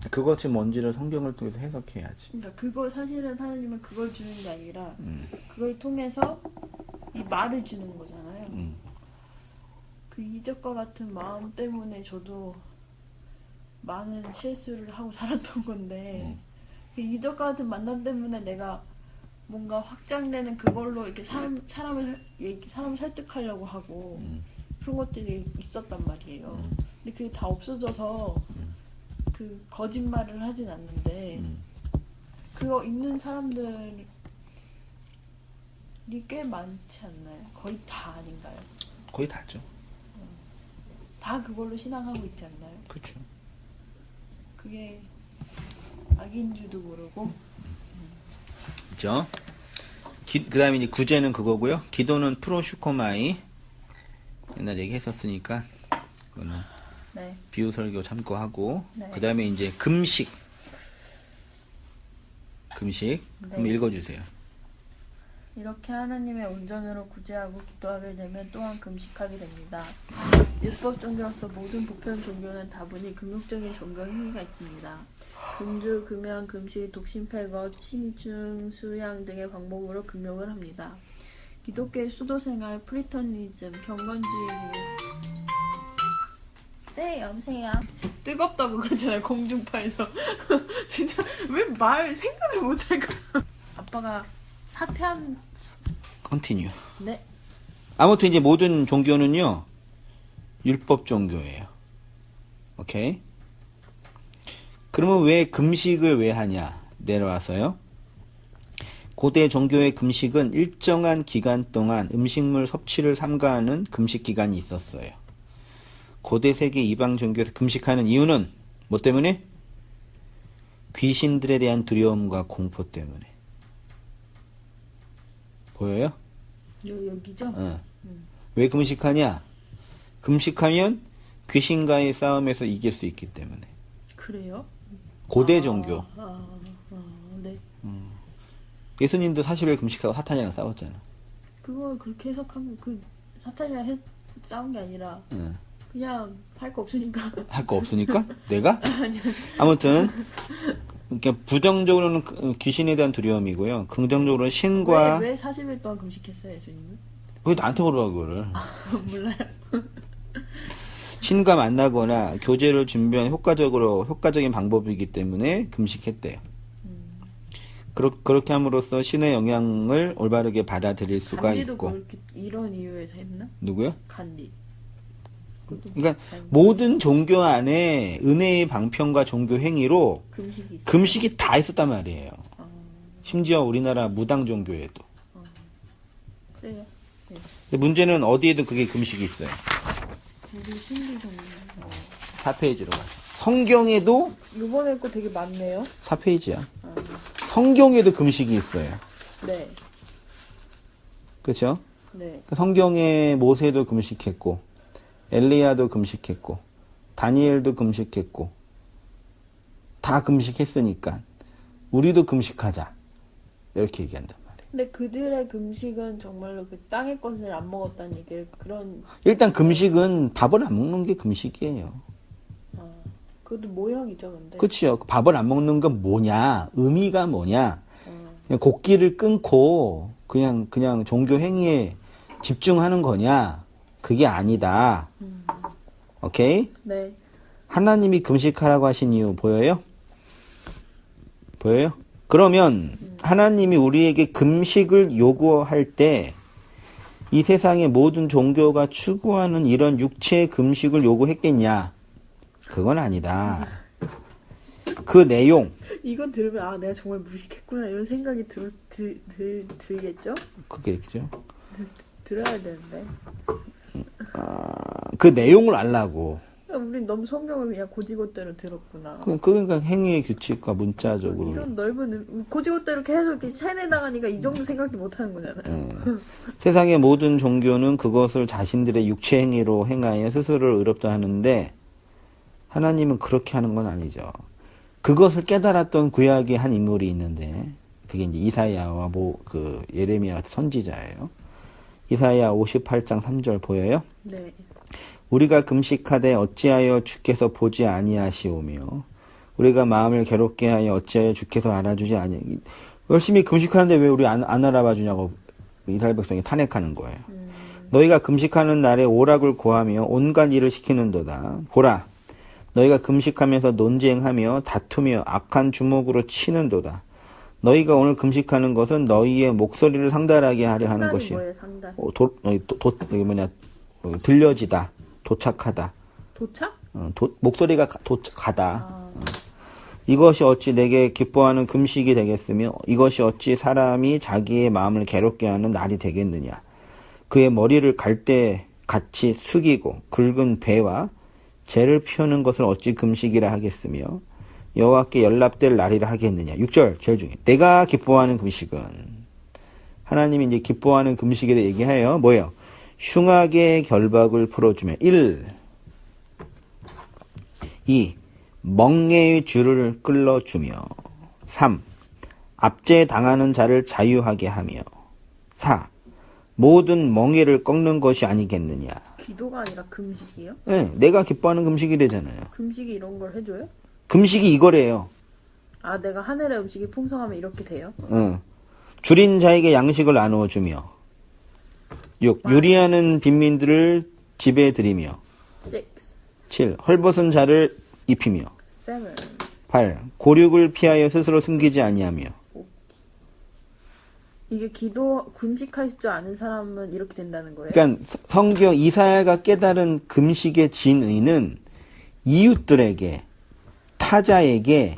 그것이 뭔지를 성경을 통해서 해석해야지.
그러니까 그거 사실은 하나님은 그걸 주는 게 아니라 그걸 통해서 이 말을 주는 거잖아요. 그 이적과 같은 마음 때문에 저도 많은 실수를 하고 살았던 건데 그 이적과 같은 만남 때문에 내가 뭔가 확장되는 그걸로 이렇게 사람을 설득하려고 하고 그런 것들이 있었단 말이에요. 근데 그게 다 없어져서 그 거짓말을 하진 않는데 그거 있는 사람들이 꽤 많지 않나요? 거의 다 아닌가요?
거의 다죠.
다 그걸로 신앙하고 있지 않나요?
그렇죠.
그게 악인 줄도 모르고.
그죠? 그 다음에 이제 구제는 그거고요. 기도는 프로슈코마이. 옛날 얘기했었으니까, 그거는
네.
비유설교 참고하고,
네.
그 다음에 이제 금식.
네.
한번 읽어주세요.
이렇게 하나님의 온전으로 구제하고 기도하게 되면 또한 금식하게 됩니다. 율법 종교로서 모든 보편 종교는 다분히 금욕적인 종교 행위가 있습니다. 금주, 금연, 금식, 독심 폐거, 침중, 수양 등의 방법으로 금욕을 합니다. 기독교의 수도생활, 프리터니즘, 경건주의. 네, 여보세요. 뜨겁다고 그러잖아요, 공중파에서. 진짜 왜 말 생각을 못할까? 아빠가 사퇴한.
컨티뉴.
네.
아무튼 이제 모든 종교는요, 율법 종교예요. 오케이? 그러면 왜 금식을 왜 하냐? 내려와서요. 고대 종교의 금식은 일정한 기간 동안 음식물 섭취를 삼가하는 금식 기간이 있었어요. 고대 세계 이방 종교에서 금식하는 이유는 뭐 때문에? 귀신들에 대한 두려움과 공포 때문에. 보여요?
여기죠?
왜 금식하냐? 금식하면 귀신과의 싸움에서 이길 수 있기 때문에.
그래요?
고대 종교.
네.
예수님도 40일 금식하고 사탄이랑 싸웠잖아.
그걸 그렇게 해석하면 그 사탄이랑 싸운 게 아니라 그 그냥 할 거 없으니까.
할 거 없으니까? 내가? 아무튼 이렇게 부정적으로는 귀신에 대한 두려움이고요. 긍정적으로는 신과
왜 40일 동안 금식했어요, 예수님은?
왜 나한테 물어봐 그거를?
몰라요.
신과 만나거나 교제를 준비한 효과적인 방법이기 때문에 금식했대요. 그렇게 함으로써 신의 영향을 올바르게 받아들일 수가
간디도
있고.
그렇게 이런 이유에서 했나?
누구요?
간디.
그러니까 모든 종교 안에 은혜의 방편과 종교 행위로
금식이 있어요.
금식이 다 있었단 말이에요. 심지어 우리나라 무당 종교에도.
그래요. 네.
근데 문제는 어디에도 그게 금식이 있어요.
우리 신비 종교.
4페이지로 가요. 성경에도
이번에 거 되게 많네요.
4페이지야. 성경에도 금식이 있어요.
네.
그렇죠?
네.
성경에 모세도 금식했고 엘리야도 금식했고 다니엘도 금식했고 다 금식했으니까 우리도 금식하자 이렇게 얘기한단 말이에요.
근데 그들의 금식은 정말로 그 땅의 것을 안 먹었다는 얘기를 그런.
일단 금식은 밥을 안 먹는 게 금식이에요.
그것도 모형이죠, 근데.
그렇죠. 밥을 안 먹는 건 뭐냐? 의미가 뭐냐? 그냥 곡기를 끊고 그냥 종교 행위에 집중하는 거냐? 그게 아니다. 오케이?
네.
하나님이 금식하라고 하신 이유 보여요? 보여요? 그러면 하나님이 우리에게 금식을 요구할 때 이 세상의 모든 종교가 추구하는 이런 육체의 금식을 요구했겠냐? 그건 아니다. 그 내용.
이건 들으면 내가 정말 무식했구나 이런 생각이 들겠죠?
그게죠.
들어야 되는데.
그 내용을 알라고.
우린 너무 성경을 그냥 고지고대로 들었구나.
그러니까 행위의 규칙과 문자적으로.
이런 넓은 고지고대로 계속 이렇게 세뇌당하니까 이 정도 생각도 못하는 거잖아요.
세상의 모든 종교는 그것을 자신들의 육체 행위로 행하여 스스로를 의롭다 하는데 하나님은 그렇게 하는 건 아니죠. 그것을 깨달았던 구약의 한 인물이 있는데 그게 이제 이사야와 예레미야 선지자예요. 이사야 58장 3절 보여요?
네.
우리가 금식하되 어찌하여 주께서 보지 아니하시오며 우리가 마음을 괴롭게 하여 어찌하여 주께서 알아주지 아니. 열심히 금식하는데 왜 우리 안 알아봐 주냐고 이스라엘 백성이 탄핵하는 거예요. 너희가 금식하는 날에 오락을 구하며 온갖 일을 시키는도다. 보라, 너희가 금식하면서 논쟁하며 다투며 악한 주먹으로 치는도다. 너희가 오늘 금식하는 것은 너희의 목소리를 상달하게 하려 하는 것이요.
뭐예요, 상달?
들려지다, 도착하다.
도착?
목소리가 가다. 이것이 어찌 내게 기뻐하는 금식이 되겠으며 이것이 어찌 사람이 자기의 마음을 괴롭게 하는 날이 되겠느냐. 그의 머리를 갈대 같이 숙이고 굵은 배와 재를 피우는 것을 어찌 금식이라 하겠으며 여호와께 연락될 날이라 하겠느냐. 6절 제일 중요해. 내가 기뻐하는 금식은 하나님이 이제 기뻐하는 금식에 대해 얘기해요. 뭐예요? 흉악의 결박을 풀어주며 1. 2. 멍에의 줄을 끌어주며 3. 압제당하는 자를 자유하게 하며 4. 모든 멍에를 꺾는 것이 아니겠느냐.
기도가 아니라 금식이요?
네, 내가 기뻐하는 금식이래잖아요.
금식이 이런 걸 해줘요?
금식이 이거래요.
내가 하늘의 음식이 풍성하면 이렇게 돼요?
줄인 자에게 양식을 나누어주며 6. 유리하는 빈민들을 집에 들이며
6.
7. 헐벗은 자를 입히며
7.
8. 고륙을 피하여 스스로 숨기지 아니하며.
이게 금식할 줄 아는 사람은 이렇게 된다는 거예요?
그러니까 성경 이사야가 깨달은 금식의 진의는 이웃들에게 타자에게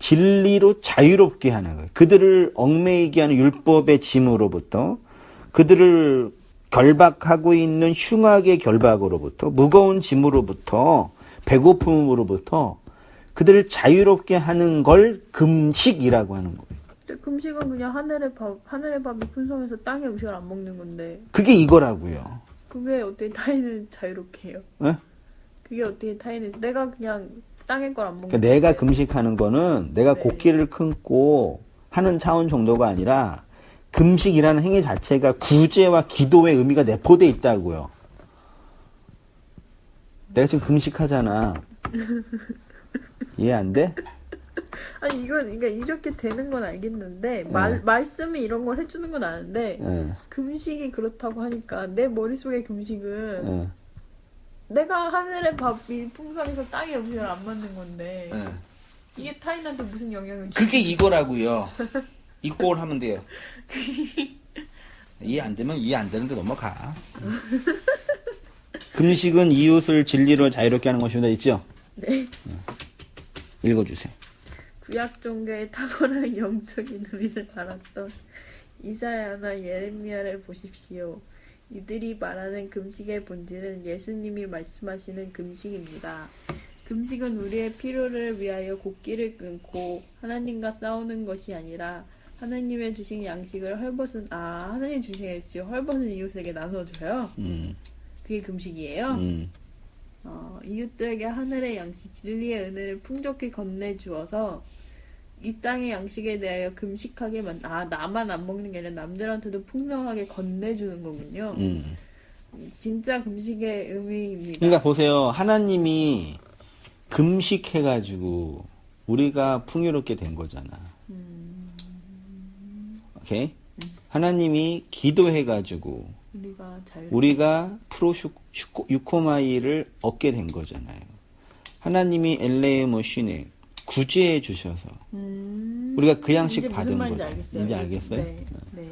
진리로 자유롭게 하는 거예요. 그들을 얽매이게 하는 율법의 짐으로부터 그들을 결박하고 있는 흉악의 결박으로부터 무거운 짐으로부터 배고픔으로부터 그들을 자유롭게 하는 걸 금식이라고 하는 거예요.
금식은 그냥 하늘의 밥이 풍성해서 땅의 음식을 안 먹는 건데.
그게 이거라고요.
그게 어떻게 타인을 자유롭게 해요?
네?
그게 어떻게 타인을 내가 그냥 땅의 걸 안 먹는.
그러니까 내가 금식하는 거는 내가 곡기를 끊고 하는 차원 정도가 아니라 금식이라는 행위 자체가 구제와 기도의 의미가 내포돼 있다고요. 내가 지금 금식하잖아. 이해 안 돼?
아니 이건 그러니까 이렇게 되는 건 알겠는데
네.
말씀이 이런 걸 해주는 건 아는데
응.
금식이 그렇다고 하니까 내 머릿속의 금식은
응.
내가 하늘의 밥이 풍성해서 땅의 음식을 안 만든 건데
응.
이게 타인한테 무슨 영향을 주?
그게 이거라고요. 이 꼴 하면 돼요. 이해 안 되면 이해 안 되는데 넘어가. 금식은 이웃을 진리로 자유롭게 하는 것입니다. 있죠?
네.
읽어주세요.
구약 종교의 탁월한 영적인 의미를 알았던 이사야나 예레미야를 보십시오. 이들이 말하는 금식의 본질은 예수님이 말씀하시는 금식입니다. 금식은 우리의 필요를 위하여 곡기를 끊고 하나님과 싸우는 것이 아니라 하나님의 주신 양식을 하나님 주신 양식을 헐벗은 이웃에게 나눠줘요. 그게 금식이에요. 이웃들에게 하늘의 양식, 진리의 은혜를 풍족히 건네주어서 이 땅의 양식에 대하여 금식하게 나만 안 먹는 게 아니라 남들한테도 풍성하게 건네주는 거군요. 진짜 금식의 의미입니다.
그러니까 보세요. 하나님이 금식해가지고 우리가 풍요롭게 된 거잖아. 오케이? 하나님이 기도해가지고 우리가 유코마이를 얻게 된 거잖아요. 하나님이 엘레의 모신에 구제해 주셔서 우리가 그 양식 받은 거죠.
알겠어요.
이제 알겠어요?
네. 네.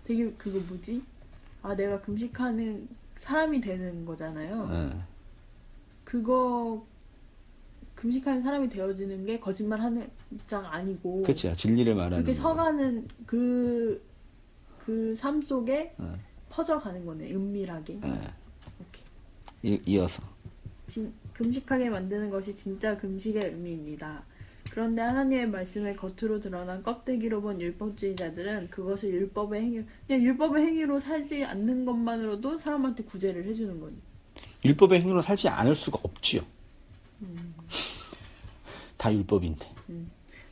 되게 그거 뭐지? 내가 금식하는 사람이 되는 거잖아요. 그거 금식하는 사람이 되어지는 게 거짓말하는 입장 아니고.
그렇죠. 진리를 말하는.
그렇게 서가는 그 삶 속에 퍼져가는 거네. 은밀하게.
오케이. 이어서.
금식하게 만드는 것이 진짜 금식의 의미입니다. 그런데 하나님의 말씀을 겉으로 드러난 껍데기로 본 율법주의자들은 그것을 그냥 율법의 행위로 살지 않는 것만으로도 사람한테 구제를 해주는 거니.
율법의 행위로 살지 않을 수가 없지요. 다 율법인데.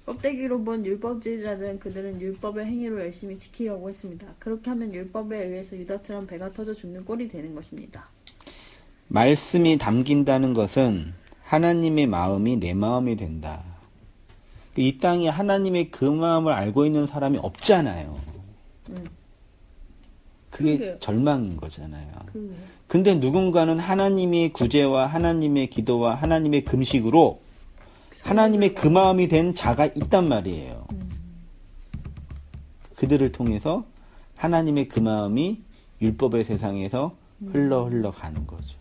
껍데기로 본 율법주의자들은 그들은 율법의 행위로 열심히 지키려고 했습니다. 그렇게 하면 율법에 의해서 유다처럼 배가 터져 죽는 꼴이 되는 것입니다.
말씀이 담긴다는 것은 하나님의 마음이 내 마음이 된다. 이 땅에 하나님의 그 마음을 알고 있는 사람이 없잖아요. 그게
그러게요.
절망인 거잖아요.
그러게요.
근데 누군가는 하나님의 구제와 하나님의 기도와 하나님의 금식으로 하나님의 그 마음이 된 자가 있단 말이에요. 그들을 통해서 하나님의 그 마음이 율법의 세상에서 흘러 가는 거죠.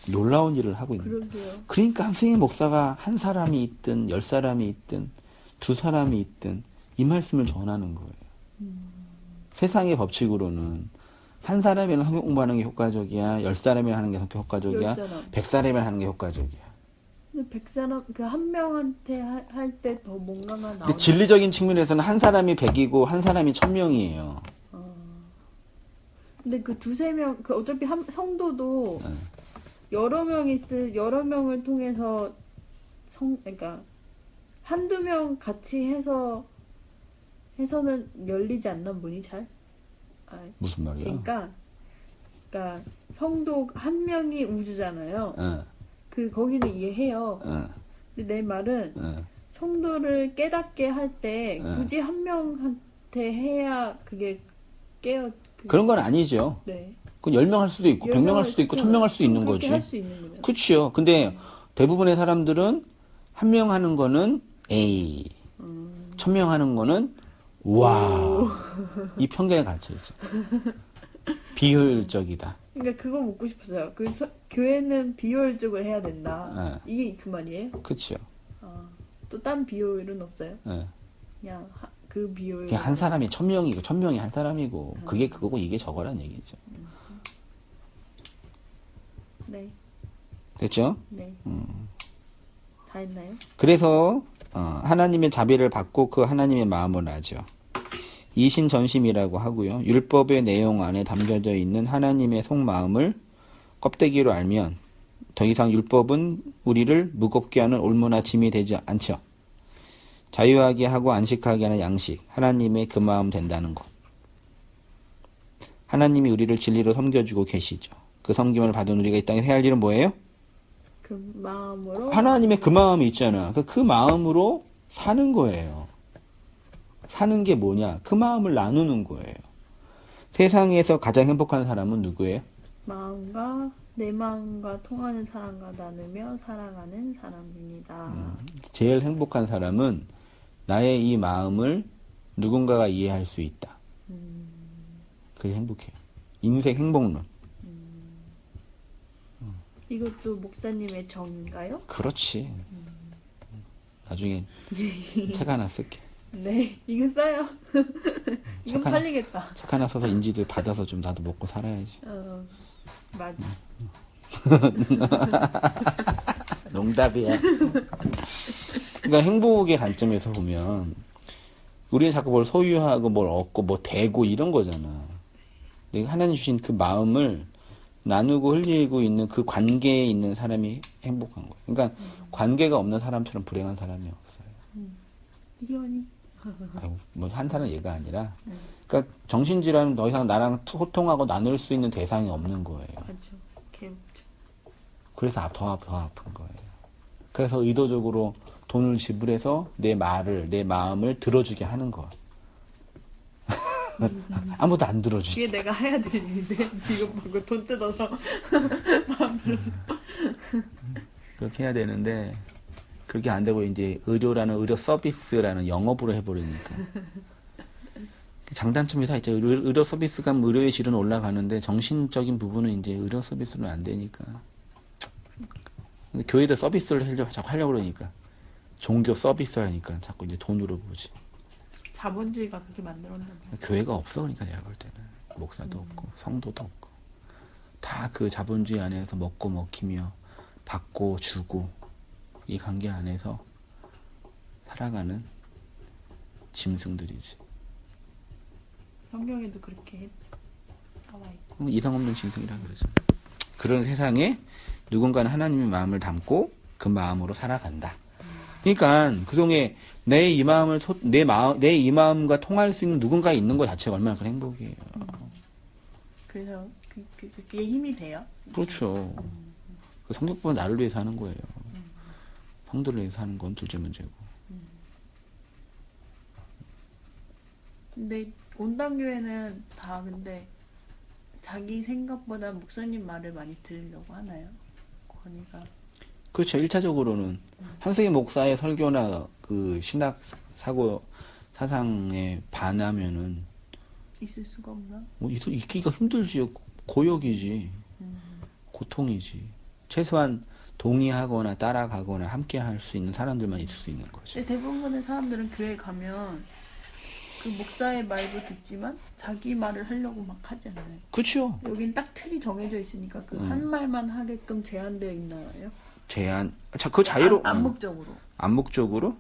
놀라운 일을 하고 있는 거예요.
그러게요.
그러니까 선생님 목사가 한 사람이 있든 10사람이 있든 2사람이 있든 이 말씀을 전하는 거예요. 세상의 법칙으로는 한 사람이랑 성경 공부하는 게 효과적이야, 10사람이랑 하는 게 효과적이야, 100사람이랑 하는 게 효과적이야.
근데 100사람 그 한 명한테 할 때 더 뭔가가 나오는.
근데 진리적인 측면에서는 한 사람이 100이고 한 사람이 1000명이에요.
근데 그 2-3명 어차피 성도도 여러 명을 통해서 그러니까 한두 명 같이 해서는 열리지 않나 문이 잘?
무슨 말이야?
그러니까 성도 한 명이 우주잖아요. 거기는 이해해요. 근데 내 말은 성도를 깨닫게 할 때 굳이 한 명한테 해야 그게
그런 건 아니죠.
네.
그 10명 할 수도 있고 100명 할 수도 있고 1000명 할 수도 있는 거지.
할 수 있는 거죠.
그렇죠. 근데 대부분의 사람들은 한 명 하는 거는 A, 1000명 하는 거는 와. 이 편견에 갇혀 있죠. 비효율적이다.
그러니까 그거 묻고 싶었어요. 교회는 비효율적으로 해야 된다. 이게 그 말이에요?
그렇죠.
또 딴 비효율은 없어요? 그냥 그 비효율.
그냥 한 사람이 1000명이고 1000명이 한 사람이고 그게 그거고 이게 저거란 얘기죠.
네.
됐죠?
네. 다 했나요?
그래서 하나님의 자비를 받고 그 하나님의 마음을 알죠. 이신전심이라고 하고요. 율법의 내용 안에 담겨져 있는 하나님의 속마음을 껍데기로 알면 더 이상 율법은 우리를 무겁게 하는 올무나 짐이 되지 않죠. 자유하게 하고 안식하게 하는 양식, 하나님의 그 마음 된다는 것. 하나님이 우리를 진리로 섬겨주고 계시죠. 그 섬김을 받은 우리가 이 땅에 해야 할 일은 뭐예요?
그 마음으로
하나님의 그 마음이 있잖아. 그 마음으로 사는 거예요. 사는 게 뭐냐? 그 마음을 나누는 거예요. 세상에서 가장 행복한 사람은 누구예요?
내 마음과 통하는 사람과 나누며 살아가는 사람입니다.
제일 행복한 사람은 나의 이 마음을 누군가가 이해할 수 있다. 그게 행복해요. 인생 행복론.
이것도 목사님의 정인가요?
그렇지. 나중에 책 하나 쓸게.
네, 이거 써요. 이건
하나-
팔리겠다.
책 하나 써서 인지들 받아서 좀 나도 먹고 살아야지.
맞아.
농담이야. 그러니까 행복의 관점에서 보면 우리는 자꾸 뭘 소유하고 뭘 얻고 뭐 대고 이런 거잖아. 내가 하나님 주신 그 마음을 나누고 흘리고 있는 그 관계에 있는 사람이 행복한 거예요. 그러니까 관계가 없는 사람처럼 불행한 사람이 없어요.
이현이.
뭐 한타는 얘가 아니라 그러니까 정신질환은 더 이상 나랑 소통하고 나눌 수 있는 대상이 없는 거예요.
맞죠. 개웃죠.
그래서 더 아픈 거예요. 그래서 의도적으로 돈을 지불해서 내 마음을 들어주게 하는 거. 아무도 안 들어주지.
그게 내가 해야 될 일인데 지금 보고 돈 뜯어서
그렇게 해야 되는데 그렇게 안 되고 이제 의료 서비스라는 영업으로 해버리니까 장단점이 다 있죠. 의료 서비스가 의료의 질은 올라가는데 정신적인 부분은 이제 의료 서비스는 안 되니까. 근데 교회도 서비스를 자꾸 하려고 그러니까 종교 서비스 하니까 자꾸 이제 돈으로 보지.
자본주의가 그렇게 만들었나 봐.
교회가 없어 그러니까 내가 볼 때는 목사도 없고 성도도 없고 다 그 자본주의 안에서 먹고 먹히며 받고 주고 이 관계 안에서 살아가는 짐승들이지.
성경에도 그렇게 나와 있고.
이상 없는 짐승이라고 그러죠. 그런 세상에 누군가는 하나님의 마음을 담고 그 마음으로 살아간다. 그러니까 그동에 내 이 마음과 통할 수 있는 누군가 있는 것 자체가 얼마나 큰 행복이에요.
그래서 그게 힘이 돼요.
그렇죠. 그 성격보다 나를 위해서 하는 거예요. 성도를 위해서 하는 건 둘째 문제고.
근데 온당교회는 다 근데 자기 생각보다 목사님 말을 많이 들으려고 하나요? 권위가.
그렇죠. 1차적으로는 한석희 목사의 설교나 그 신학 사상에 반하면은
있을 수가 없나?
뭐 있기가 힘들지. 고역이지. 고통이지. 최소한 동의하거나 따라가거나 함께 할 수 있는 사람들만 있을 수 있는 거죠.
근데 대부분의 사람들은 교회 가면 그 목사의 말도 듣지만 자기 말을 하려고 막 하잖아요.
그렇죠.
여긴 딱 틀이 정해져 있으니까 그 한 말만 하게끔 제한되어 있나요?
그 자유로
암묵적으로.
암묵적으로